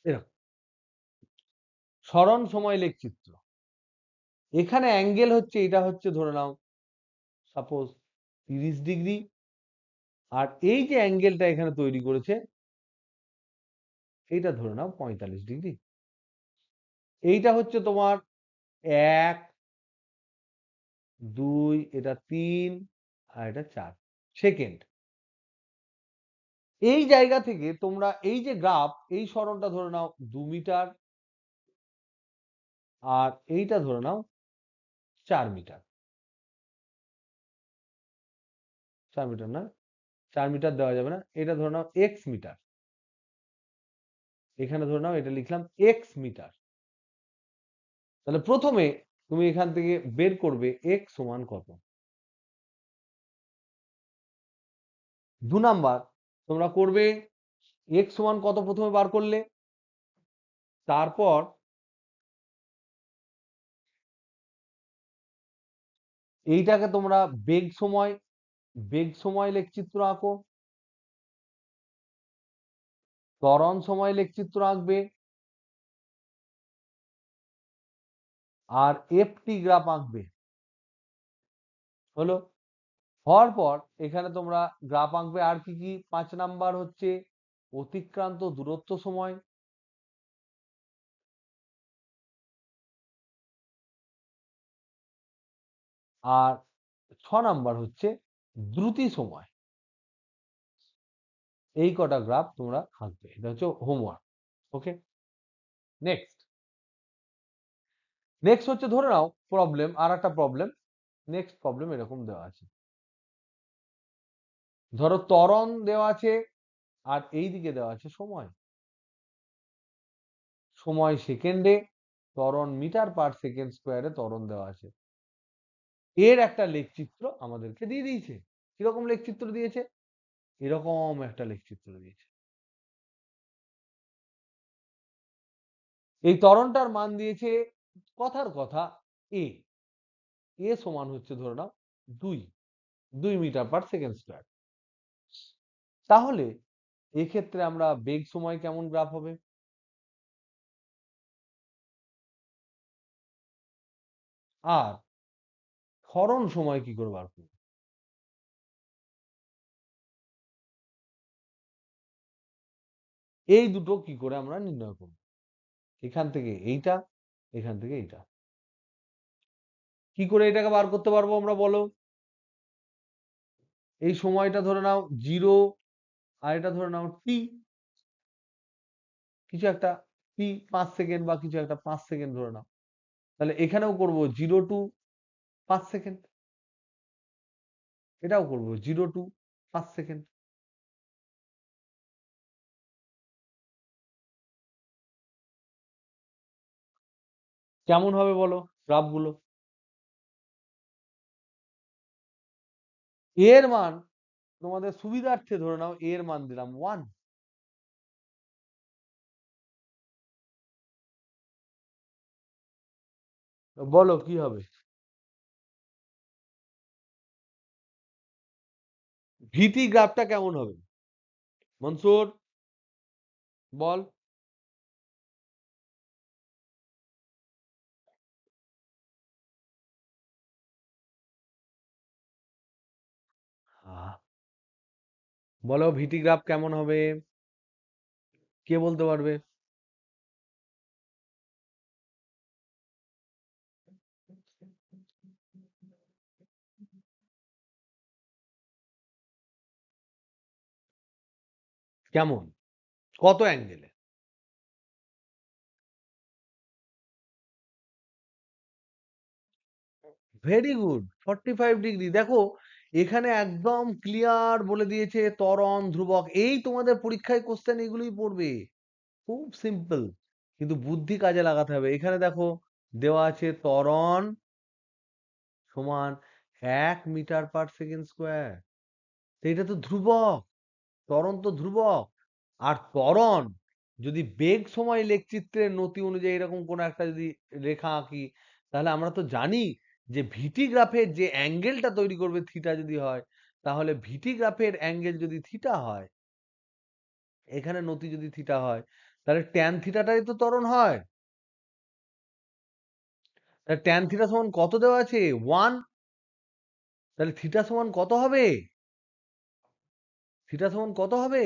এরকম সরণ সময় লেখচিত্র, এখানে অ্যাঙ্গেল হচ্ছে, এটা হচ্ছে ধরে নাও সাপোজ 30 ডিগ্রি, আর এই যে অ্যাঙ্গেলটা এখানে তৈরি করেছে এইটা ধরে নাও 45 ডিগ্রি। এইটা হচ্ছে তোমার 1, 2, এটা 3, আর এটা 4 সেকেন্ড। এই জায়গা থেকে তোমরা এই যে গ্রাফ, এই সরণটা ধরে নাও 2 মিটার, আর এইটা ধরে নাও 4 মিটার। 4 মিটার না, 4 মিটার দেওয়া যাবে না, এটা ধরে নাও এক্স মিটার, এখানে ধরে নাও এটা লিখলাম এক্স মিটার। তাহলে প্রথমে তুমি এখান থেকে বের করবে এক্স সমান কত। 2 নাম্বার তোমরা করবে এক্স সমান কত, প্রথমে বার করলে, তারপর এইটাকে তোমরা বেগ সময়, বেগ সময় লেখচিত্র আঁকো, ত্বরণ সময় লেখচিত্র আঁকবে, আর এফটি গ্রাফ আঁকবে। হলো, হওয়ার পর এখানে তোমরা গ্রাফ আঁকবে। আর কি কি, 5 নাম্বার হচ্ছে অতিক্রান্ত দূরত্ব সময়, আর 6 নাম্বার হচ্ছে দ্রুতি সময়। এই কটা গ্রাফ তোমরা আঁকবে, এটা হচ্ছে হোমওয়ার্ক। ওকে, নেক্সট। নেক্সট হচ্ছে ধরে নাও প্রবলেম, আর একটা প্রবলেম। নেক্সট প্রবলেম এরকম দেওয়া আছে, ধরো ত্বরণ দেওয়া আছে আর এই দিকে দেওয়া আছে সময়, সময় সেকেন্ডে, ত্বরণ মিটার পার সেকেন্ড স্কোয়ারে ত্বরণ দেওয়া আছে। এর একটা লেখচিত্র আমাদেরকে দিয়ে দিয়েছে। কিরকম লেখচিত্র দিয়েছে, এরকম একটা লেখচিত্র দিয়েছে। এই ত্বরণটার মান দিয়েছে কথার কথা এ, এ সমান হচ্ছে ধরে নাও 2 মিটার পার সেকেন্ড স্কোয়ার। তাহলে এক্ষেত্রে আমরা বেগ সময় কেমন গ্রাফ হবে, আর ক্ষরণ সময় কি করে বার করব, এই দুটো কি করে আমরা নির্ণয় করব। এখান থেকে এইটা, এখান থেকে এইটা, কি করে এটাকে বার করতে পারবো আমরা বলো। এই সময়টা ধরে নাও 0, আর এটা ধরে নাও টি, কিছু একটা টি 5 সেকেন্ড বা কিছু একটা 5 সেকেন্ড ধরে নাও। তাহলে এখানেও করব 0 টু 5 সেকেন্ড, এটাও করব 0 টু 5 সেকেন্ড। কেমন হবে বলো গ্রাফগুলো? এর মান তোমাদের সুবিধার্থে ধরে নাও এর মান দিলাম 1। বলো কি হবে? ভিটি গ্রাফটা কেমন হবে মনসুর, বল। বলো ভিটি গ্রাফ কেমন হবে, কে বলতে পারবে? কেমন, কত অ্যাঙ্গেলে? Very good, 45 degree. দেখো এখানে একদম ক্লিয়ার বলে দিয়েছে ত্বরণ ধ্রুবক, এই তোমাদের পরীক্ষায় কোশ্চেন এগুলোই পড়বে, খুব সিম্পল, কিন্তু বুদ্ধি কাজে লাগাতে হবে। এখানে দেখো দেওয়া আছে ত্বরণ সমান 1 মিটার/সেকেন্ড স্কোয়ার, এটা তো ধ্রুবক, ত্বরণ তো ধ্রুবক। আর ত্বরণ যদি বেগ সময় লেখচিত্রের নতি অনুযায়ী এরকম কোন একটা যদি রেখা আঁকি, তাহলে আমরা তো জানি যে ভিটি গ্রাফের যে অ্যাঙ্গেলটা তৈরি করবে থিটা যদি হয়, তাহলে ভিটি গ্রাফের অ্যাঙ্গেল যদি থিটা হয়, এখানে নতি যদি থিটা হয়, তাহলে ট্যান থিটাটাই তো ত্বরণ হয়। তাহলে ট্যান থিটা সমান কত দেওয়া আছে? 1। তাহলে থিটা সমান কত হবে? থিটা সমান কত হবে?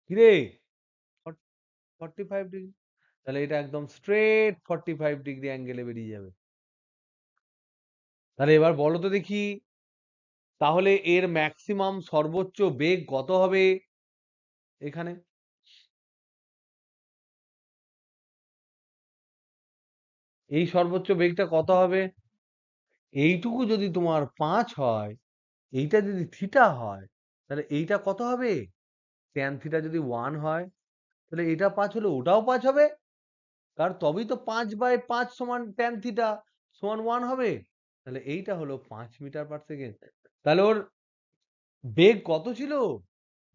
কিরে, 45 ডিগ্রি। তাহলে এটা একদম স্ট্রেট 45 ডিগ্রি অ্যাঙ্গেলে বেরিয়ে যাবে। তাহলে এবার বলো তো দেখি, তাহলে এর ম্যাক্সিমাম সর্বোচ্চ বেগ কত হবে এখানে? এই সর্বোচ্চ বেগটা কত হবে? এইটুকু যদি তোমার 5 হয়, এইটা যদি থিটা হয়, তাহলে এইটা কত হবে? ট্যান থিটা যদি 1 হয়, তাহলে এটা 5 হলে ওটাও 5 হবে, কারণ তবেই তো 5/5 সমান ট্যান থিটা সমান 1 হবে। তাহলে এইটা হলো 5 মিটার/সেকেন্ড। তাহলে ওর বেগ কত ছিল?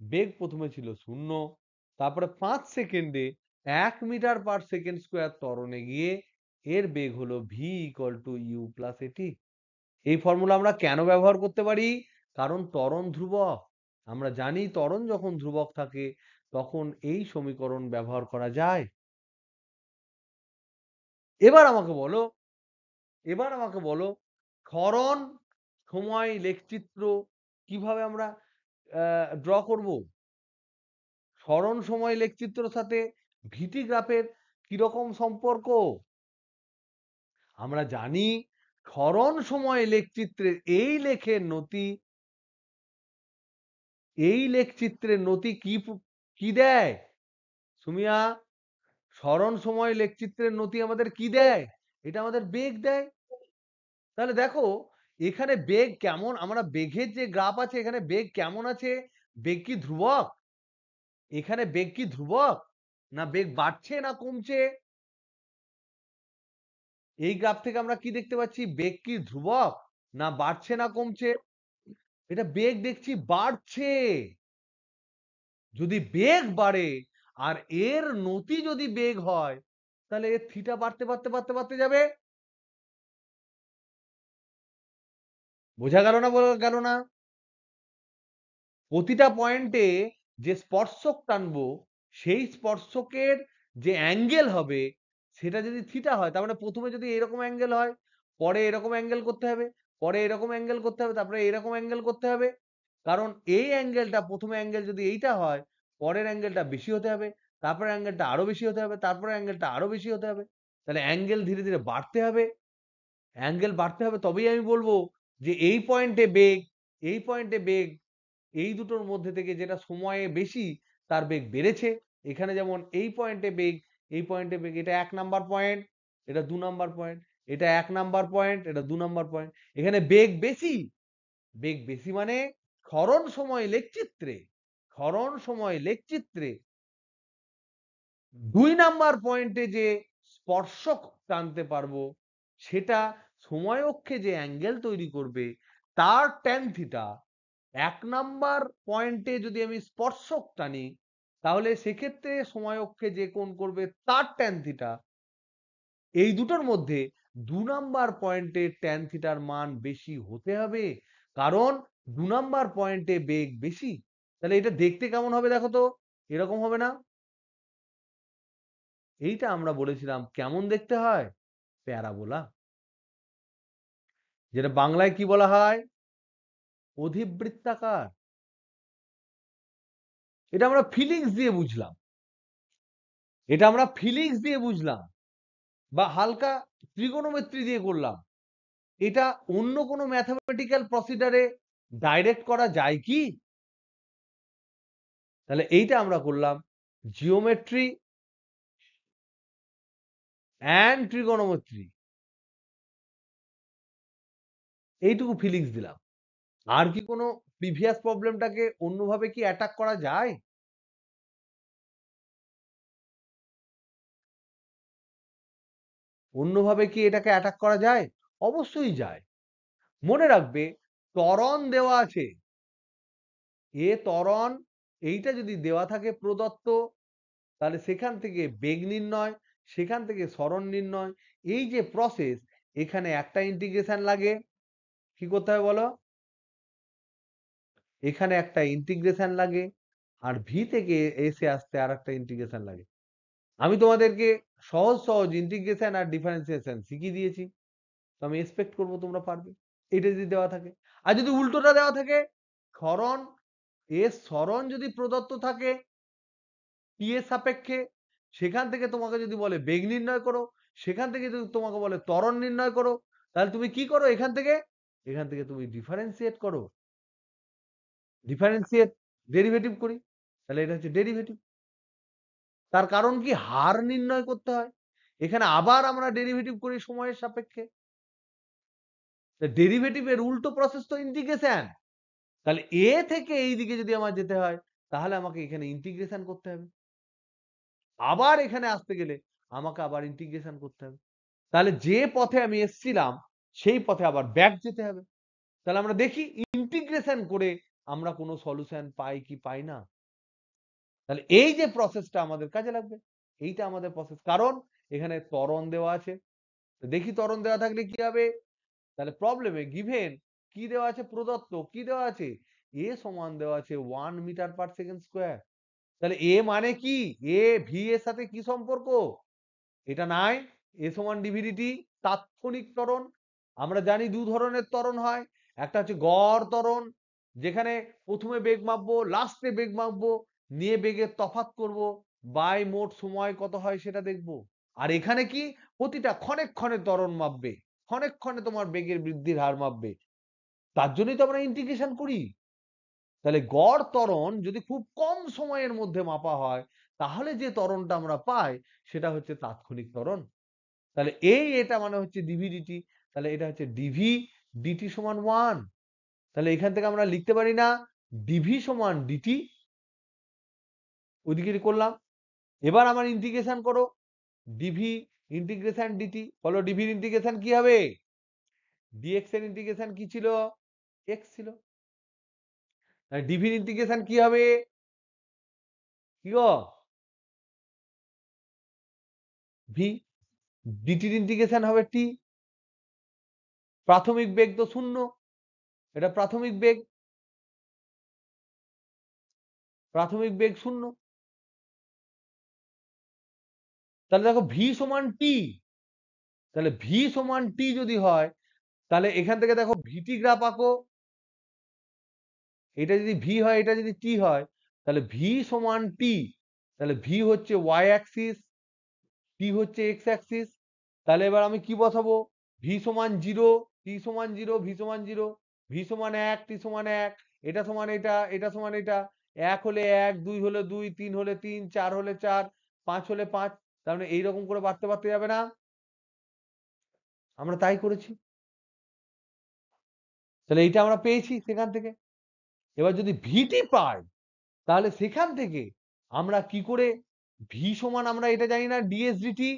বেগ প্রথমে ছিল 0, তারপরে 5 সেকেন্ডে 1 মিটার/সেকেন্ড স্কোয়ার ত্বরণে গিয়ে এর বেগ হলো v = u+at। এই ফর্মুলা আমরা কেন ব্যবহার করতে পারি? কারণ ত্বরণ ধ্রুবক। আমরা জানি ত্বরণ যখন ধ্রুবক থাকে তখন এই সমীকরণ ব্যবহার করা যায়। এবার আমাকে বলো, এবার আমাকে বলো ক্ষরণ সময় লেখচিত্র কিভাবে আমরা ড্র করব? সরণ সময় লেখচিত্রের সাথে ভিটি গ্রাফের কিরকম সম্পর্ক? আমরা জানি সরণ সময় লেখচিত্রের এই লেখের নতি, এই লেখচিত্রের নতি কি দেয় সুমিয়া? সরণ সময় লেখচিত্রের নতি আমাদের কি দেয়? এটা আমাদের বেগ দেয়। তাহলে দেখো এখানে বেগ কেমন, আমরা বেগের যে গ্রাফ আছে এখানে বেগ কেমন আছে? বেগ কি ধ্রুবক? এখানে বেগ কি ধ্রুবক, না বেগ বাড়ছে না কমছে? এই গ্রাফ থেকে আমরা কি দেখতে পাচ্ছি? বেগ কি ধ্রুবক, না বাড়ছে না কমছে? এটা বেগ দেখছি বাড়ছে। যদি বেগ বাড়ে আর এর নতি যদি বেগ হয়, তাহলে এর থিটা বাড়তে বাড়তে বাড়তে বাড়তে যাবে। বোঝা গেল না? বলা গেল না? প্রতিটা পয়েন্টে যে স্পর্শক টানবো, সেই স্পর্শকের যে অ্যাঙ্গেল হবে সেটা যদি থিটা হয়, তার মানে প্রথমে যদি এরকম অ্যাঙ্গেল হয়, পরে এরকম অ্যাঙ্গেল করতে হবে, পরে এরকম অ্যাঙ্গেল করতে হবে, তারপরে এরকম অ্যাঙ্গেল করতে হবে। কারণ এই অ্যাঙ্গেলটা, প্রথমে অ্যাঙ্গেল যদি এইটা হয়, পরের অ্যাঙ্গেলটা বেশি হতে হবে, তারপরে অ্যাঙ্গেলটা আরো বেশি হতে হবে, তারপরে অ্যাঙ্গেলটা আরো বেশি হতে হবে। তাহলে অ্যাঙ্গেল ধীরে ধীরে বাড়তে হবে, অ্যাঙ্গেল বাড়তে হবে, তবেই আমি বলবো যে এই পয়েন্টে বেগ, এই পয়েন্টে বেগ, এই দুটোর মধ্যে থেকে যেটা সময়ে বেশি তার বেগ বেড়েছে। এখানে যেমন এই পয়েন্টে বেগ, এই পয়েন্টে বেগ, এটা 1 নাম্বার পয়েন্ট। এটা 2 নাম্বার পয়েন্ট, এটা 1 নাম্বার পয়েন্ট, এটা 2 নাম্বার পয়েন্ট। এখানে বেগ বেশি, বেগ বেশি মানে ক্ষরণ সময় লেখচিত্রে 2 নাম্বার পয়েন্টে যে স্পর্শক টানতে পারবো, সেটা সময় অক্ষে যে অ্যাঙ্গেল তৈরি করবে তার ট্যান থিটা 1 নাম্বার পয়েন্টে যদি আমি স্পর্শক টানি, তাহলে সেক্ষেত্রে সময় অক্ষে যে কোণ করবে তার ট্যান থিটা, এই দুটোর মধ্যে 2 নাম্বার পয়েন্টের ট্যান থিটার মান বেশি হতে হবে, কারণ 2 নাম্বার পয়েন্টে বেগ বেশি। তাহলে এটা দেখতে কেমন হবে দেখো তো, এরকম হবে না? এইটা আমরা বলেছিলাম কেমন দেখতে হয়, প্যারাবোলা, যেটা বাংলায় কি বলা হয়, অধিবৃত্তাকার। এটা আমরা ফিলিংস দিয়ে বুঝলাম, এটা আমরা ফিলিংস দিয়ে বুঝলাম, বা হালকা ত্রিগোণমিতি দিয়ে করলাম। এটা অন্য কোনো ম্যাথমেটিক্যাল প্রসিডারে ডাইরেক্ট করা যায় কি? তাহলে এইটা আমরা করলাম জিওমেট্রি অ্যান্ড ট্রিগোনোমেট্রি, এইটুকু ফিলিংস দিলাম। আর কি কোনো প্রিভিয়াস প্রবলেমটাকে অন্যভাবে কি অ্যাটাক করা যায়? অন্যভাবে কি এটাকে অ্যাটাক করা যায়? অবশ্যই যায়। মনে রাখবে, ত্বরণ দেওয়া আছে, এ ত্বরণ, এইটা যদি দেওয়া থাকে প্রদত্ত, তাহলে সেখান থেকে বেগ নির্ণয়, সেখান থেকে সরণ নির্ণয়, এই যে প্রসেস, এখানে একটা ইন্টিগ্রেশন লাগে। কি করতে হবে বলো? এখানে একটা ইন্টিগ্রেশন লাগে, আর ভি থেকে এসে আসতে আর একটা ইন্টিগ্রেশন লাগে। আমি তোমাদেরকে সহজ সহজ ইন্টিগ্রেশন আর ডিফারেন্সিয়েশন শিখিয়ে দিয়েছি, তো আমি এক্সপেক্ট করবো তোমরা পারবে। এটা যদি দেওয়া থাকে, আর যদি উল্টোটা দেওয়া থাকে, সরণ, এর সরণ যদি প্রদত্ত থাকে টি এর সাপেক্ষে, সেখান থেকে তোমাকে যদি বলে বেগ নির্ণয় করো, সেখান থেকে যদি তোমাকে বলে ত্বরণ নির্ণয় করো, তাহলে তুমি কি করো? এখান থেকে তুমি ডিফারেন্সিয়েট করো, ডিফারেন্সিয়েট, ডেরিভেটিভ করি, তাহলে এটা হচ্ছে ডেরিভেটিভ। তার কারণ কি, হার নির্ণয় করতে হয়, এখানে আবার আমরা ডেরিভেটিভ করি সময়ের সাপেক্ষে। ডেরিভেটিভের উল্টো প্রসেস তো ইন্টিগ্রেশন। তাহলে এ থেকে এই দিকে যদি আমার যেতে হয়, তাহলে আমাকে এখানে ইন্টিগ্রেশন করতে হবে, আবার এখানে আসতে গেলে আমাকে আবার ইন্টিগ্রেশন করতে হবে। তাহলে যে পথে আমি এসছিলাম সেই পথে আবার ব্যাক যেতে হবে। তাহলে আমরা দেখি ইন্টিগ্রেশন করে আমরা কোনো সলিউশন পাই কি পাই না। তাহলে এই যে প্রসেসটা আমাদের কাজে লাগবে, এইটা আমাদের প্রসেস, কারণ এখানে ত্বরণ দেওয়া আছে। দেখি ত্বরণ দেওয়া থাকলে কি হবে, তাহলে প্রবলেমে গিভেন কি দেওয়া আছে, প্রদত্ত কি দেওয়া আছে, এ সমান দেওয়া আছে 1 মিটার পার সেকেন্ড স্কোয়ার। তাহলে এ মানে কি, এ ভি এর সাথে কি সম্পর্ক, এটা নাই, এ সমান ডিভিডিটি, তাৎক্ষণিক ত্বরণ। আমরা জানি দু ধরনের ত্বরণ হয়, একটা হচ্ছে গড় ত্বরণ, যেখানে প্রথমে বেগ মাপবো, লাস্টে বেগ মাপবো, নিয়ে বেগের তফাৎ করব, বাই মোট সময় কত হয় সেটা দেখবো। আর এখানে কি, প্রতিটা ক্ষণে ক্ষণে ত্বরণ মাপবে, ক্ষণে ক্ষণে তোমার বেগের বৃদ্ধির হার মাপবে, তার জন্যই তো আমরা ইন্টিগ্রেশন করি। তাহলে গড় ত্বরণ যদি খুব কম সময়ের মধ্যে মাপা হয়, তাহলে যে ত্বরণটা আমরা পাই সেটা হচ্ছে তাৎক্ষণিক ত্বরণ। তাহলে এটা মানে হচ্ছে ডিভি ডিটি, তাহলে এটা হচ্ছে ডিভি ডিটি সমান 1। তাহলে এখান থেকে আমরা লিখতে পারি না ডিভি সমান ডিটি, ওইদিকে করলাম। এবার আমার ইন্টিগ্রেশন করো, ডিভি ইন্টিগ্রেশন ডিটি, বলো ডিভির ইন্টিগ্রেশন কি হবে, ডিএক্স এর ইন্টিগ্রেশন কি ছিল, এক্স ছিল, ডিভির ইন্টিগ্রেশন কি হবে, কি গো, ভি, ডিটির ইন্টিগ্রেশন হবে টি। প্রাথমিক বেগ তো 0, এটা প্রাথমিক বেগ, প্রাথমিক বেগ 0। তাহলে দেখো ভি সমান টি, তাহলে ভি সমান টি যদি হয়, তাহলে এখান থেকে দেখো ভিটি গ্রাফ আঁকো, এটা যদি ভি হয়, এটা যদি টি হয়, তাহলে ভি সমান টি, তাহলে ভি হচ্ছে ওয়াই অ্যাক্সিস, টি হচ্ছে এক্স অ্যাক্সিস। তাহলে এবার আমি কি বসাবো, ভি সমান 0, টি সমান 0, ভি সমান 0, ভি সমান 1, টি সমান 1, এটা সমান এটা, এটা সমান এটা, 1 হলে 1, 2 হলে 2, 3 হলে 3, 4 হলে 4, 5 হলে 5। তার মানে এইরকম করে বাড়তে বাড়তে যাবে না? আমরা তাই করেছি। তাহলে এইটা আমরা পেয়েছি সেখান থেকে। এবার যদি ভিটি পাই, তাহলে সেখান থেকে আমরা কি করে ভি সমান, আমরা এটা জানি না ডিএসডিটি,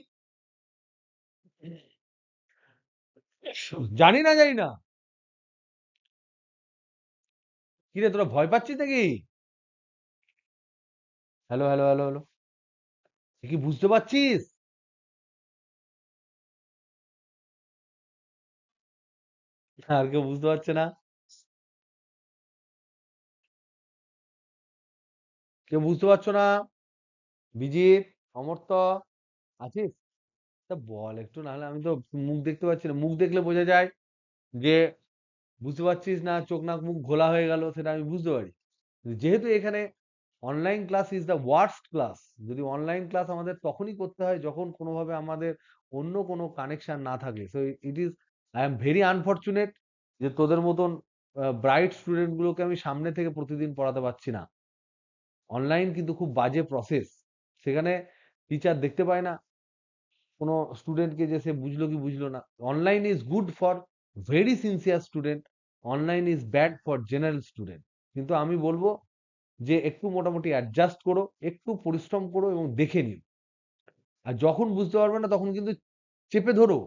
জানি না। কিরে তোরা ভয় পাচ্ছিস নাকি? হ্যালো হ্যালো হ্যালো হ্যালো, কি বুঝতে পারছিস? আর কেউ বুঝতে পারছে না? কেউ বুঝতে পারছো না? বিজিত, অমর্ত্য, আছিস? তা বল একটু, নাহলে আমি তো মুখ দেখতে পাচ্ছি না। মুখ দেখলে বোঝা যায় যে বুঝতে পারছিস না, চোখ নাক মুখ ঘোলা হয়ে গেল, সেটা আমি বুঝতে পারি। যেহেতু এখানে online class is the worst class. যদি অনলাইন ক্লাস আমাদের তখনই করতে হয় যখন কোনোভাবে আমাদের অন্য কোনো কানেকশন না থাকে। So it is, I am very unfortunate যে তোদের মতন ব্রাইট স্টুডেন্ট গুলোকে আমি সামনে থেকে প্রতিদিন পড়াতে পারছি না। অনলাইন কিন্তু খুব বাজে প্রসেস। সেখানে টিচার দেখতে পায় না কোনো স্টুডেন্টকে যে সে বুঝলো কি বুঝলো না। Online is good for very sincere student, online is bad for general student. কিন্তু আমি বলবো যে একটু মোটামুটি অ্যাডজাস্ট করো, একটু পরিশ্রম করো এবং দেখে নিও। আর যখন বুঝতে পারবে না তখন কিন্তু চেপে ধরো,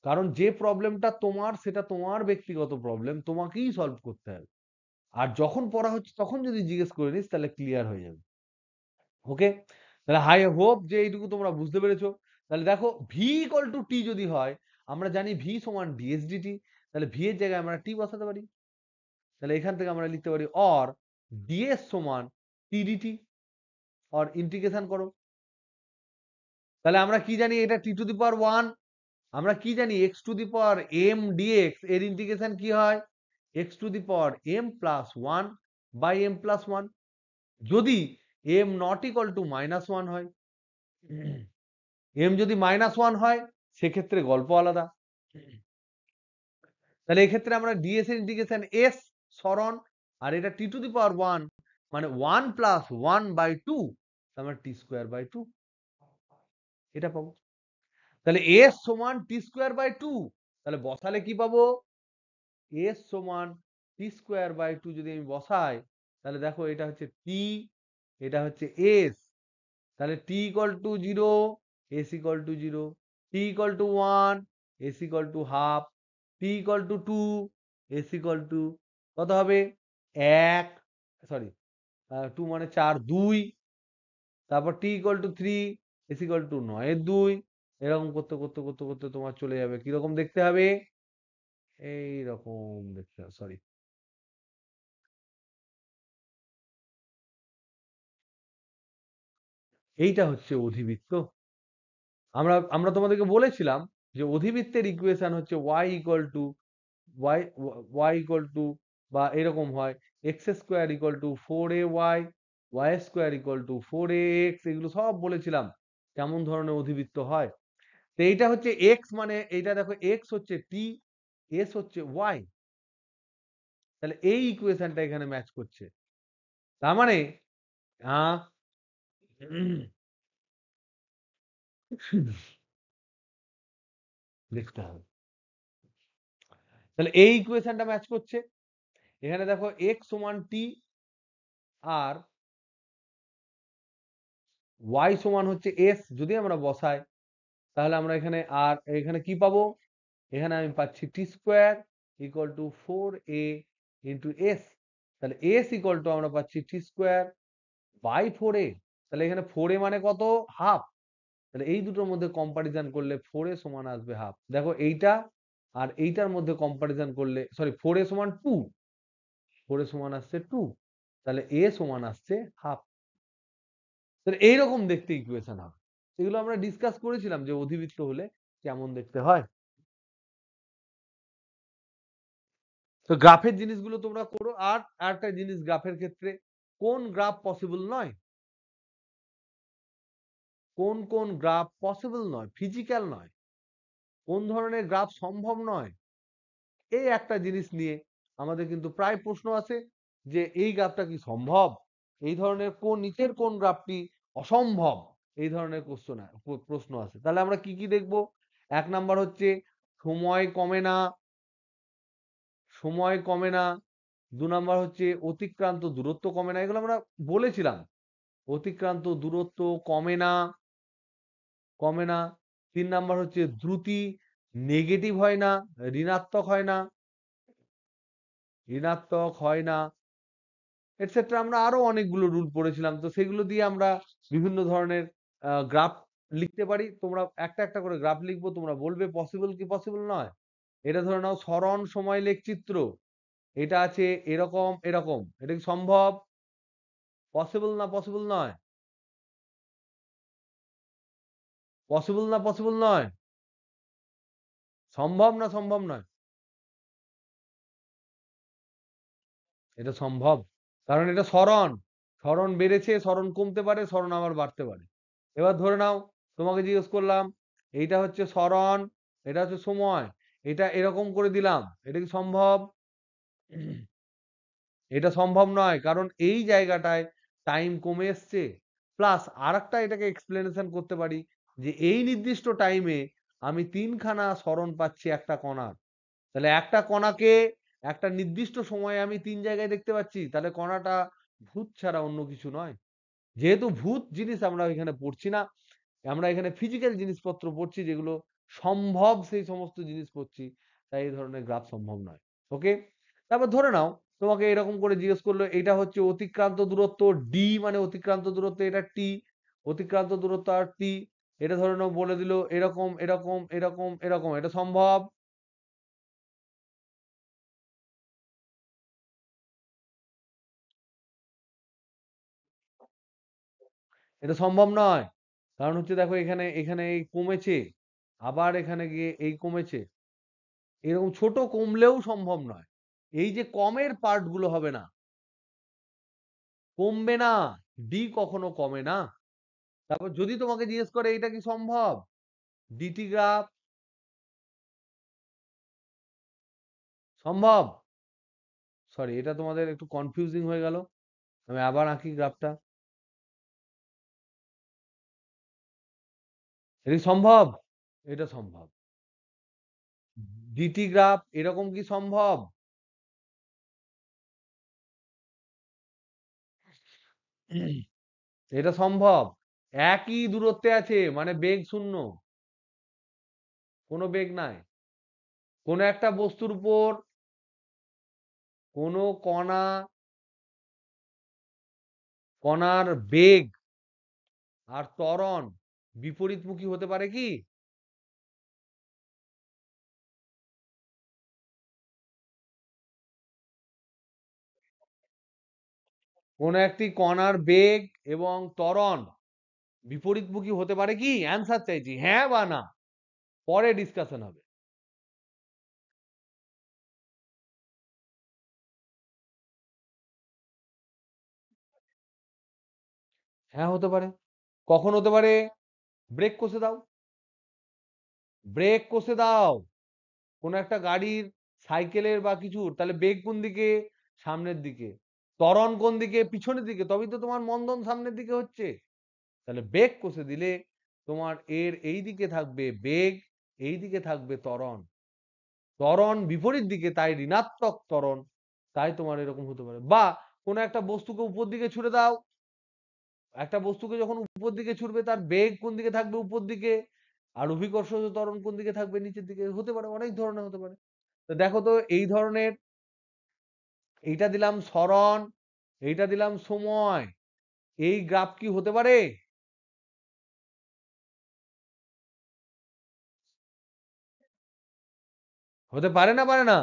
কারণ যে প্রবলেমটা তোমার সেটা তোমার ব্যক্তিগত প্রবলেম, তোমাকেই সলভ করতে হবে। আর যখন পড়া হচ্ছে তখন যদি জিজ্ঞেস করে নিস তাহলে ক্লিয়ার হয়ে যাবে। ওকে, তাহলে হাই হোপ যে এইটুকু তোমরা বুঝতে পেরেছো। তাহলে দেখো ভি ইকুয়াল টু টি যদি হয়, আমরা জানি ভি সমান ডিএসডিটি, তাহলে ভি এর জায়গায় আমরা টি বসাতে পারি। তাহলে এখান থেকে আমরা লিখতে পারি অর ডিএস সমান টিডিটি, অর ইন্টিগ্রেশন করো। তাহলে আমরা কি জানি, এটা টি টু দি পাওয়ার 1। আমরা কি জানি, X to the power M DX এর ইন্টিগ্রেশন কি হয়, X to the power M plus 1 by M plus 1। যদি এম নট ইকুয়াল টু -1 হয়, এম যদি -1 হয় সেক্ষেত্রে গল্প আলাদা। তাহলে এক্ষেত্রে আমরা ডিএস এর ইন্টিগ্রেশন এস সরণ, আর এটা টি টু দি পাওয়ার 1 মানে 1 প্লাস 1 বাই 2, আমরা টি স্কোয়ার বাই 2 এটা পাবো। তাহলে এস সমান টি স্কোয়ার বাই 2, তাহলে বসালে কি পাবো, এস সমান টি স্কোয়ার বাই 2 যদি আমি বসাই, তাহলে দেখো এটা হচ্ছে টি, এটা হচ্ছে এস। তাহলে T equal to 0, S equal to 0, T equal to 1, S equal to half, T equal to 2, S equal to কত হবে 1, সরি 2 মানে 4, 2, তারপর T equal to 3, S equal to 9 এর 2। এরকম করতে করতে করতে করতে তোমার চলে যাবে কিরকম দেখতে হবে, এই রকম দেখতে হবে, সরি। এইটা হচ্ছে অধিবৃত্ত। আমরা আমরা তোমাদেরকে বলেছিলাম যে অধিবৃত্তের ইকুয়েশন হচ্ছে y equal to y, y equal to বা এরকম হয় x square equal two 4ay, y square equal two 4ax, এগুলো সব বলেছিলাম কেমন ধরনের অধিবৃত্ত হয়। তো এইটা হচ্ছে x, মানে এইটা দেখো x হচ্ছে t, s হচ্ছে y, তাহলে এই ইকুয়েশনটা এখানে ম্যাচ করছে। তার মানে আহ দেখতে হবে। তাহলে এই ইকুয়েশনটা ম্যাচ করছে। এখানে দেখো x সমান t আর y সমান হচ্ছে s, যদি আমরা বসাই তাহলে আমরা এখানে আর এখানে কি পাবো, এখানে আমি পাচ্ছি T square equal to 4a into S. তাহলে এস ইকুয়াল টু আমরা পাচ্ছি টি স্কোয়ার বাই 4a। তাহলে এখানে 4a মানে কত, হাফ। তাহলে এই দুটোর মধ্যে কম্পারিজন করলে 4a সমান আসবে হাফ। দেখো এইটা আর এইটার মধ্যে কম্পারিজন করলে, সরি 4a সমান 2, 4a সমান আসছে 2, তাহলে a সমান আসছে হাফ। তাহলে এইরকম দেখতে ইকুয়েশন হবে। এগুলো আমরা ডিসকাস করেছিলাম যে অধিবৃত্ত হলে কেমন দেখতে হয়। তো গ্রাফের জিনিসগুলো তোমরা করো। আর একটা জিনিস গ্রাফের ক্ষেত্রে, কোন গ্রাফ পসিবল নয়, কোন কোন গ্রাফ পসিবল নয়, ফিজিক্যাল নয়, কোন ধরনের গ্রাফ সম্ভব নয়, এই একটা জিনিস নিয়ে আমাদের কিন্তু প্রায় প্রশ্ন আছে যে এই গ্রাফটা কি সম্ভব, এই ধরনের কোন নিচের কোন গ্রাফটি অসম্ভব, এই ধরনের প্রশ্ন আছে। তাহলে আমরা কি কি দেখবো, এক নাম্বার হচ্ছে সময় কমে না, সময় কমে না। 2 নাম্বার হচ্ছে অতিক্রান্ত দূরত্ব কমে না। এগুলো আমরা বলেছিলাম। অতিক্রান্ত দূরত্ব কমে না, কমে না। 3 নাম্বার হচ্ছে দ্রুতি নেগেটিভ হয় না, ঋণাত্মক হয় না, ঋণাত্মক হয় না, এটসেট্রা। আমরা আরো অনেকগুলো রুল পড়েছিলাম। তো সেগুলো দিয়ে আমরা বিভিন্ন ধরনের গ্রাফ লিখতে পারি। তোমরা একটা, একটা করে গ্রাফ লিখবো। তোমরা বলবে পসিবল কি পসিবল নয়? এটা ধরে নাও সরণ সময় লেখচিত্র। এটা আছে এরকম, এরকম। এটা কি সম্ভব? পসিবল না পসিবল নয়? পসিবল না পসিবল নয়? সম্ভব না সম্ভব নয়? এটা সম্ভব। কারণ এটা সরণ। সরণ বেড়েছে, সরণ কমতে পারে, সরণ আবার বাড়তে পারে। এবার ধরে নাও তোমাকে জিজ্ঞেস করলাম, এইটা হচ্ছে সরণ, এটা হচ্ছে সময়। এটা এরকম করে দিলাম। এটা কি সম্ভব? এটা সম্ভব নয়। কারণ এই জায়গাটায় টাইম কমে এসছে। প্লাস আরেকটা এটাকে এক্সপ্লেনেশন করতে পারি যে এই নির্দিষ্ট টাইমে আমি ৩ খানা সরণ পাচ্ছি একটা কণার। তাহলে একটা কণাকে একটা নির্দিষ্ট সময়ে আমি ৩ জায়গায় দেখতে পাচ্ছি। তাহলে কণাটা ভূত ছাড়া অন্য কিছু নয়। যেহেতু ভূত জিনিস আমরা এখানে পড়ছি না, আমরা এখানে ফিজিক্যাল জিনিসপত্র পড়ছি যেগুলো সম্ভব সেই সমস্ত জিনিস পড়ছি। তাই এই ধরনের গ্রাফ সম্ভব নয়। ওকে? তারপর ধরে নাও তোমাকে এরকম করে জিজ্ঞেস করলো এটা হচ্ছে অতিক্রান্ত দূরত্ব ডি, মানে অতিক্রান্ত দূরত্ব এটা টি, অতিক্রান্ত দূরত্ব আর টি। এটা ধরে নাও বলে দিল এরকম, এরকম, এরকম, এরকম। এটা সম্ভব? এটা সম্ভব নয়। কারণ হচ্ছে দেখো এখানে, এখানে এই কমেছে, আবার এখানে গিয়ে এই কমেছে। এরকম ছোট কমলেও সম্ভব নয়। এই যে কমের পার্ট গুলো হবে না, কমবে না। ডি কখনো কমে না। তারপর যদি তোমাকে জিজ্ঞেস করে এটা কি সম্ভব? ডিটি গ্রাফ সম্ভব? সরি, এটা তোমাদের একটু কনফিউজিং হয়ে গেল। আমি আবার আঁকি গ্রাফটা। এটা কি সম্ভব? এটা সম্ভব। ডিটি গ্রাফ এরকম কি সম্ভব? এটা সম্ভব। একই দূরত্বে আছে, মানে বেগ শূন্য, কোনো বেগ নাই। কোন একটা বস্তুর উপর কোন কণা, কণার বেগ আর ত্বরণ বিপরীতমুখী হতে পারে কি? কোন একটি কণার বেগ এবং ত্বরণ বিপরীতমুখী হতে পারে কি? অ্যান্সার চাইছি, হ্যাঁ বা না। পরে ডিসকাশন হবে। হ্যাঁ হতে পারে। কখন হতে পারে? ব্রেক কষে দাও, ব্রেক কষে দাও। কোন একটা গাড়ির, সাইকেলের বা কিছুর, তাহলে বেগ কোন দিকে? সামনের দিকে। ত্বরণ কোন দিকে? পিছনের দিকে। তবেই তো তোমার মন্দন সামনের দিকে হচ্ছে। তাহলে বেগ কষে দিলে তোমার এর এই দিকে থাকবে বেগ, এই দিকে থাকবে ত্বরণ। ত্বরণ বিপরীত দিকে, তাই ঋণাত্মক ত্বরণ। তাই তোমার এরকম হতে পারে। বা কোনো একটা বস্তুকে উপর দিকে ছুড়ে দাও, একটা বস্তুকে যখন উপর দিকে ছুড়বে তার বেগ কোন দিকে থাকবে? উপর দিকে। আর অভিকর্ষজ ত্বরণ কোন দিকে থাকবে? নিচের দিকে। হতে পারে, অনেক ধরনের হতে পারে। তো দেখো তো এই ধরনের, এইটা দিলাম সরণ, এইটা দিলাম সময়। এই গ্রাফ কি হতে পারে? হতে পারে না পারে না?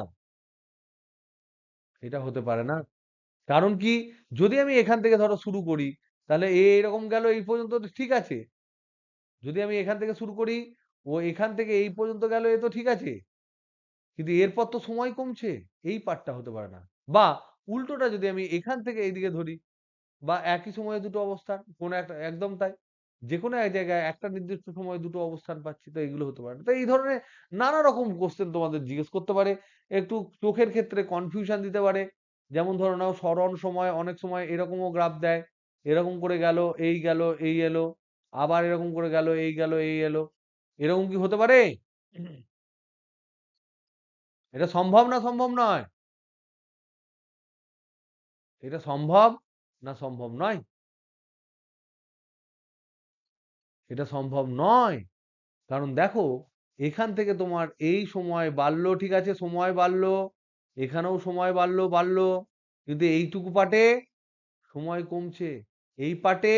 এটা হতে পারে না। কারণ কি? যদি আমি এখান থেকে ধরো শুরু করি, তাহলে এরকম গেল এই পর্যন্ত, তো ঠিক আছে। যদি আমি এখান থেকে শুরু করি, ও এখান থেকে এই পর্যন্ত গেল, এ তো ঠিক আছে। কিন্তু এরপর তো সময় কমছে, এই পার্টটা হতে পারে না। বা উল্টোটা যদি আমি এখান থেকে এইদিকে ধরি, বা একই সময়ে দুটো অবস্থান, কোন একটা, একদম তাই। যেকোনো এক জায়গায় একটা নির্দিষ্ট সময়ে দুটো অবস্থান পাচ্ছি, তো এইগুলো হতে পারে না। তো এই ধরনের নানা রকম কোশ্চেন তোমাদের জিজ্ঞেস করতে পারে। একটু চোখের ক্ষেত্রে কনফিউশন দিতে পারে। যেমন ধরো নাও সরণ সময়, অনেক সময় এরকমও গ্রাফ দেয়। এরকম করে গেল, এই গেল, এই এলো, আবার এরকম করে গেল, এই গেল, এই এলো। এরকম কি হতে পারে? এটা সম্ভব না সম্ভব নয়? এটা সম্ভব না সম্ভব নয়? এটা সম্ভব নয়। কারণ দেখো, এখান থেকে তোমার এই সময় বাড়লো, ঠিক আছে, সময় বাড়লো, এখানেও সময় বাড়লো, কিন্তু এইটুকু পার্টে সময় কমছে, এই পার্টে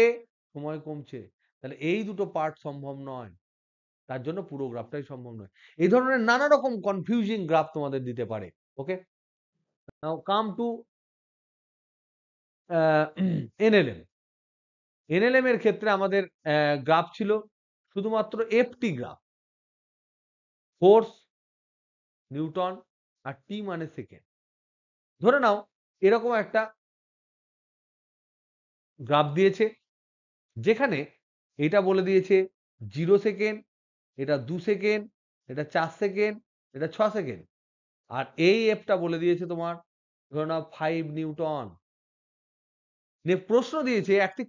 সময় কমছে। তাহলে এই দুটো পার্ট সম্ভব নয়, তার জন্য পুরো গ্রাফটাই সম্ভব নয়। এই ধরনের নানা রকম কনফিউজিং গ্রাফ তোমাদের দিতে পারে। ওকে, নাও কাম টু এনএলএম। এনএলএম এর ক্ষেত্রে আমাদের গ্রাফ ছিল শুধুমাত্র এফটি গ্রাফ, ফোর্স, নিউটন আর টি মানে সেকেন্ড। ধরে নাও এরকম একটা গ্রাফ দিয়েছে, যেখানে এটা বলে দিয়েছে 0 সেকেন্ড, এটা 2 সেকেন্ড, এটা 4 সেকেন্ড, এটা 6 সেকেন্ড, আর এই এফটা বলে দিয়েছে তোমার ধরে নাও 5 নিউটন। প্রশ্ন দিয়েছে একটি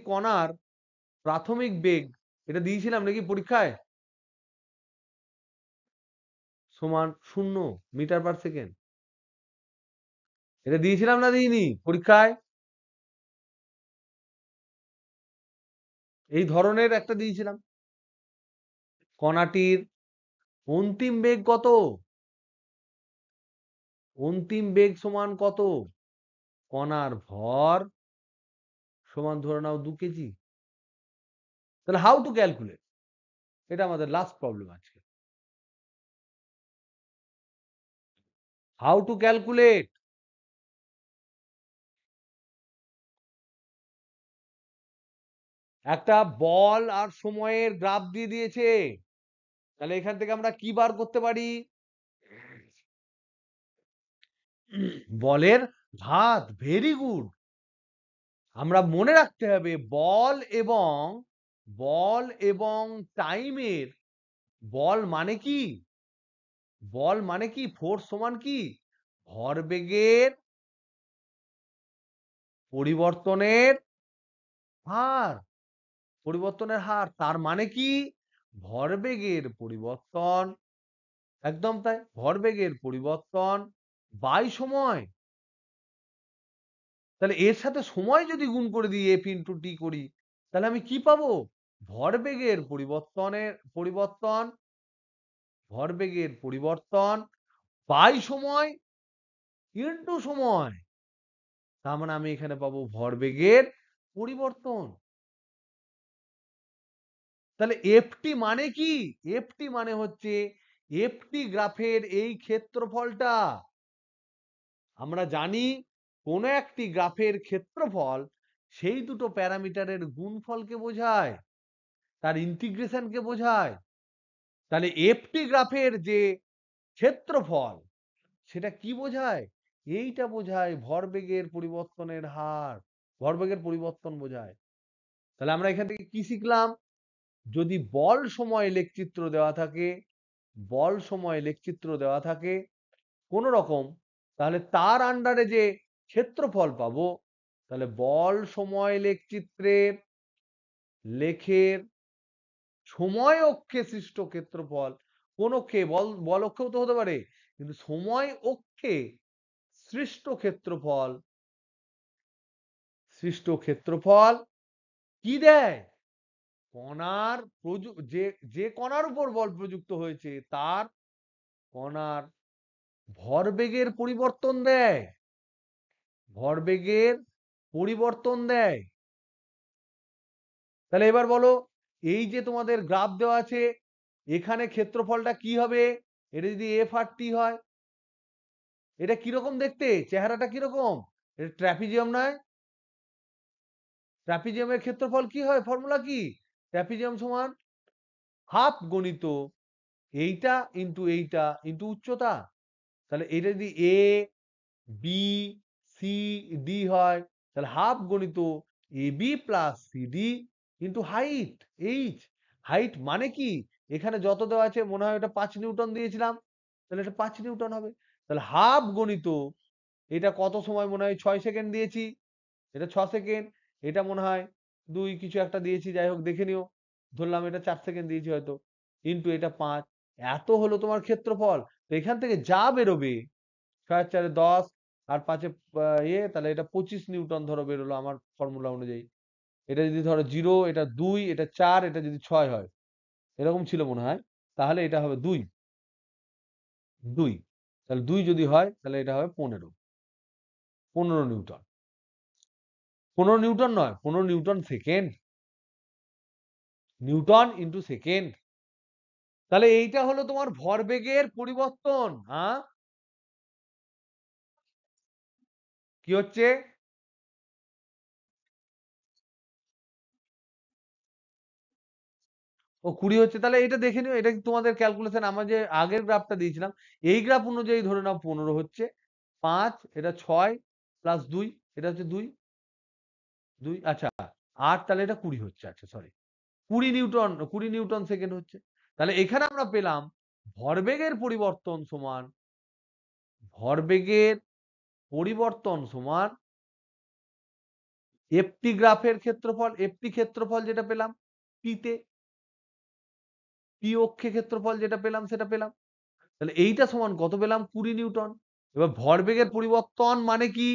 কণার প্রাথমিক বেগ, এটা দিয়েছিলাম নাকি পরীক্ষায়, সমান 0 মিটার/সেকেন্ড। এটা দিয়েছিলাম না দিইনি পরীক্ষায়? এই ধরনের একটা দিয়েছিলাম। কণাটির অন্তিম বেগ কত? অন্তিম বেগ সমান কত? কণার ভর সমান ধরে নাও 2 কেজি। তাহলে হাউ টু ক্যালকুলেট, এটা আমাদের লাস্ট প্রবলেম আছে। হাউ টু ক্যালকুলেট, একটা বল আর সময়ের গ্রাফ দিয়ে দিয়েছে, তাহলে এখান থেকে আমরা কি বার করতে পারি? বলের ঘাত। Very good. আমরা মনে রাখতে হবে বল এবং টাইমের, বল মানে কি? বল মানে কি? ফোর্স সমান কি? ভরবেগের পরিবর্তনের হার। পরিবর্তনের হার তার মানে কি? ভরবেগের পরিবর্তন, একদম তাই, ভরবেগের পরিবর্তন বাই সময়। তাহলে এর সাথে সময় যদি গুণ করে দিই, এফ ইন্টু টি করি, তাহলে আমি কি পাবো? ভরবেগের পরিবর্তন বাই সময় ইন্টু সময়। তার মানে আমি এখানে পাবো ভরবেগের পরিবর্তন। তাহলে এফটি মানে কি? এফটি মানে হচ্ছে এফটি গ্রাফের এই ক্ষেত্রফলটা। আমরা জানি কোন একটি গ্রাফের ক্ষেত্রফল সেই দুটো প্যারামিটারের গুণফলকে বোঝায়, তার ইন্টিগ্রেশনকে বোঝায়। তাহলে এফটি গ্রাফের যে ক্ষেত্রফল সেটা কি বোঝায়? এইটা বোঝায় ভরবেগের পরিবর্তনের হার, ভরবেগের পরিবর্তন বোঝায়। তাহলে আমরা এখান থেকে কি শিখলাম? যদি বল সময় লেখচিত্র দেওয়া থাকে কোন রকম, তাহলে তার আন্ডারে যে ক্ষেত্রফল পাবো, তাহলে বল সময় লেখচিত্রের লেখের সময় অক্ষে সৃষ্ট ক্ষেত্রফল, কোন অক্ষে? বল অক্ষেও তো হতে পারে, কিন্তু সময় অক্ষে সৃষ্ট ক্ষেত্রফল কি দেয়? কণার যে যে কণার উপর বল প্রযুক্ত হয়েছে তার কণার ভরবেগের পরিবর্তন দেয়, ভরবেগের পরিবর্তন দেয়। তাহলে এবার বলো, এই যে তোমাদের গ্রাফ দেওয়া আছে, এখানে ক্ষেত্রফলটা কি হবে? এটা যদি এফ আর টি হয়, এটা কিরকম দেখতে? চেহারাটা কিরকম? এটা ট্রাপিজিয়াম নয়? ট্রাপিজিয়ামের ক্ষেত্রফল কি হয়? ফর্মুলা কি? ট্রাপিজিয়াম সমান হাফ গণিত এইটা ইন্টু উচ্চতা। তাহলে এটা যদি এ বি সি ডি হয়, তাহলে হাফ গণিত A B plus C D into height H. Height মানে কি? এখানে যত দেওয়া আছে মনে হয় এটা 5 নিউটন দিয়েছিলাম, তাহলে এটা 5 নিউটন হবে। তাহলে হাফ গণিত এটা কত সময় মনে হয় 6 সেকেন্ড দিয়েছি, এটা 6 সেকেন্ড, এটা মনে হয় 2 কিছু একটা দিয়েছি, যাই হোক দেখে নিও, ধরলাম এটা 4 সেকেন্ড দিয়েছি হয়তো, ইন্টু এটা 5, এত হলো তোমার ক্ষেত্রফল। তো এখান থেকে যা বেরোবে 6 আর 4 10 আর 5 তাহলে এটা 25 নিউটন ধরো বেরোলো আমার ফর্মুলা অনুযায়ী। এটা যদি ধরো 0, এটা 2, এটা 4, এটা যদি 6 হয়, এরকম ছিল মনে হয়, তাহলে এটা হবে 2, 2। তাহলে 2 যদি হয় তাহলে এটা হবে 15 নিউটন। 15 নিউটন নয়, 15 Newton second, Newton into second. তাহলে এইটা হলো তোমার ভরবেগের পরিবর্তন। হ্যাঁ, কি হচ্ছে? ও 20 হচ্ছে, তাহলে এটা দেখে নিও। এটা তোমাদের ক্যালকুলেশন, আমরা যে আগের গ্রাফটা দিয়েছিলাম এই গ্রাফ অনুযায়ী ধরে নাও 15 হচ্ছে। 5, এটা 6 প্লাস 2, এটা হচ্ছে 2, 2 আচ্ছা 8, তাহলে এটা 20 হচ্ছে। আচ্ছা সরি, 20 নিউটন, 20 নিউটন সেকেন্ড হচ্ছে। তাহলে এখানে আমরা পেলাম ভরবেগের পরিবর্তন সমান, ভরবেগের পরিবর্তন সমান এফটি গ্রাফের ক্ষেত্রফল, এফটি ক্ষেত্রফল যেটা পেলাম পি তে, পি অক্ষে ক্ষেত্রফল যেটা পেলাম সেটা পেলাম। তাহলে এইটা সমান কত পেলাম? 20 নিউটন। এবার ভরবেগের পরিবর্তন মানে কি?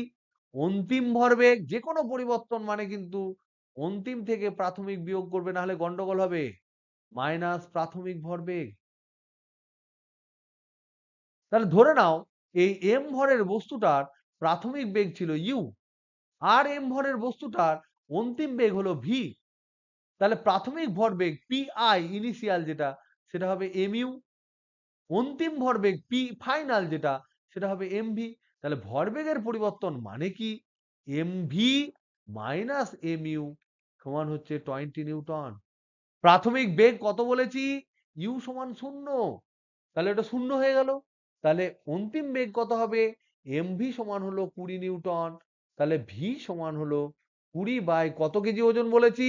অন্তিম ভরবেগ, যে কোনো পরিবর্তন মানে কিন্তু অন্তিম থেকে প্রাথমিক বিয়োগ করবে, না হলে গন্ডগোল হবে। মাইনাস প্রাথমিক ভরবেগ। তাহলে ধরে নাও এই এম ভরের বস্তুটার প্রাথমিক বেগ ছিল ইউ, আর এম ভরের বস্তুটার অন্তিম বেগ হলো ভি। তাহলে প্রাথমিক ভরবেগ পি আই ইনিশিয়াল যেটা, সেটা হবে এম ইউ। অন্তিম ভরবেগ পি ফাইনাল যেটা, সেটা হবে এম ভি। তাহলে ভরবেগের পরিবর্তন মানে কি? M V minus M U সমান হচ্ছে 20 নিউটন। প্রাথমিক বেগ কত বলেছি? ইউ সমান 0, তাহলে এটা 0 হয়ে গেল। তাহলে অন্তিম বেগ কত হবে? এম ভি সমান হলো 20 নিউটন। তাহলে ভি সমান হলো 20 বাই কত কেজি ওজন বলেছি?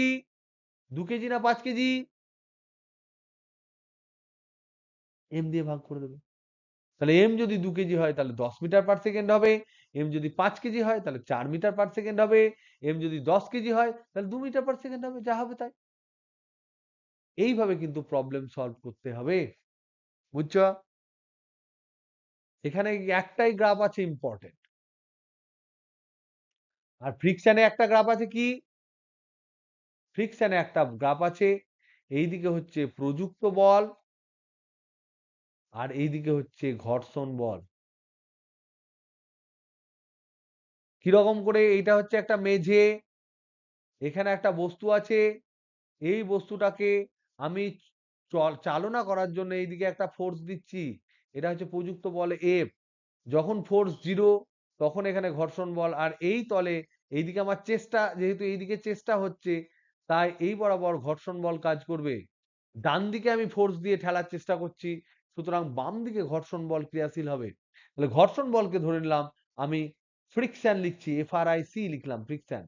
2 কেজি না 5 কেজি? এম দিয়ে ভাগ করে দেবে। তাহলে এম যদি 2 কেজি হয় তাহলে 10 মিটার পার সেকেন্ড হবে। এম যদি 5 কেজি হয় তাহলে 4 মিটার পার সেকেন্ড হবে। এম যদি 10 কেজি হয় তাহলে 2 মিটার পার সেকেন্ড হবে, যা হবে তাই। এইভাবে কিন্তু প্রবলেম সলভ করতে হবে, বুঝছো? এখানে একটাই গ্রাফ আছে ইম্পর্টেন্ট। আর ফ্রিকশনে একটা গ্রাফ আছে কি? ফ্রিকশনে একটা গ্রাফ আছে, এইদিকে হচ্ছে প্রযুক্ত বল আর এইদিকে হচ্ছে ঘর্ষণ বল। কিরকম করে? এইটা হচ্ছে একটা মেঝে, এখানে একটা বস্তু আছে, এই বস্তুটাকে আমি চালনা করার জন্য এইদিকে একটা ফোর্স দিচ্ছি, এটা হচ্ছে প্রযুক্ত বল এফ। যখন ফোর্স 0 তখন এখানে ঘর্ষণ বল। আর এই তলে এইদিকে আমার চেষ্টা, যেহেতু এইদিকে চেষ্টা হচ্ছে, তাই এই বরাবর ঘর্ষণ বল কাজ করবে। ডান দিকে আমি ফোর্স দিয়ে ঠেলার চেষ্টা করছি, সুতরাং বাম দিকে ঘর্ষণ বল ক্রিয়াশীল হবে। তাহলে ঘর্ষণ বলকে ধরে নিলাম আমি ফ্রিকশন লিখছি, FRIC লিখলাম, ফ্রিকশন।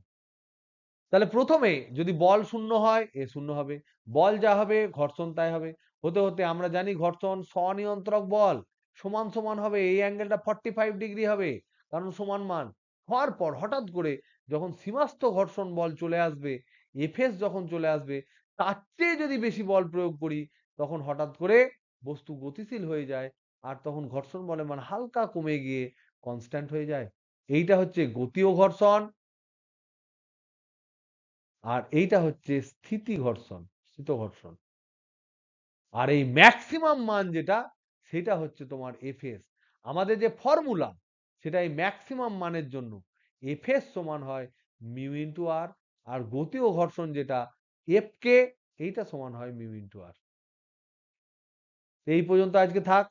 তাহলে প্রথমে যদি বল 0 হয়, এ 0 হবে। বল যা হবে ঘর্ষণ তাই হবে। হতে হতে আমরা জানি ঘর্ষণ স্বনিয়ন্ত্রক বল সমান সমান হবে, এই অ্যাঙ্গেলটা 45 ডিগ্রি হবে, কারণ সমান মান। হওয়ার পর হঠাৎ করে যখন সীমাস্থ ঘর্ষণ বল চলে আসবে, এফএস যখন চলে আসবে, তার চেয়ে যদি বেশি বল প্রয়োগ করি, তখন হঠাৎ করে বস্তু গতিশীল হয়ে যায়, আর তখন ঘর্ষণ বলের মান হালকা কমে গিয়ে কনস্ট্যান্ট হয়ে যায়। এইটা হচ্ছে গতীয় ঘর্ষণ, আর এইটা হচ্ছে স্থিতি ঘর্ষণ, স্থিত ঘর্ষণ। আর এই ম্যাক্সিমাম মান যেটা, সেটা হচ্ছে তোমার এফএস। আমাদের যে ফর্মুলা, সেটা এই ম্যাক্সিমাম মানের জন্য এফএস সমান হয় মিউ ইন্টু আর, আর গতীয় ঘর্ষণ যেটা এফ কে, এইটা সমান হয় মিউ ইন্টু আর। এই পর্যন্ত আজকে থাক।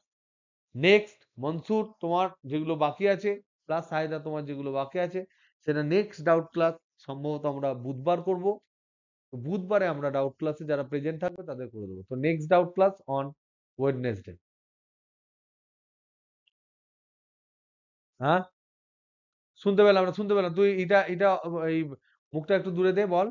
নেক্সট মনসুর তোমার যেগুলো বাকি আছে, প্লাস সাইদা তোমার যেগুলো বাকি আছে, সেটা নেক্সট ডাউট ক্লাস সম্ভবত আমরা বুধবার করব। তো বুধবারে আমরা ডাউট ক্লাসে যারা প্রেজেন্ট থাকবে তাদের করে দেবো। তো next doubt class on Wednesday. হ্যাঁ, শুনতে পেলাম না, শুনতে পেলাম। তুই এটা এটা এই মুখটা একটু দূরে দে, বল।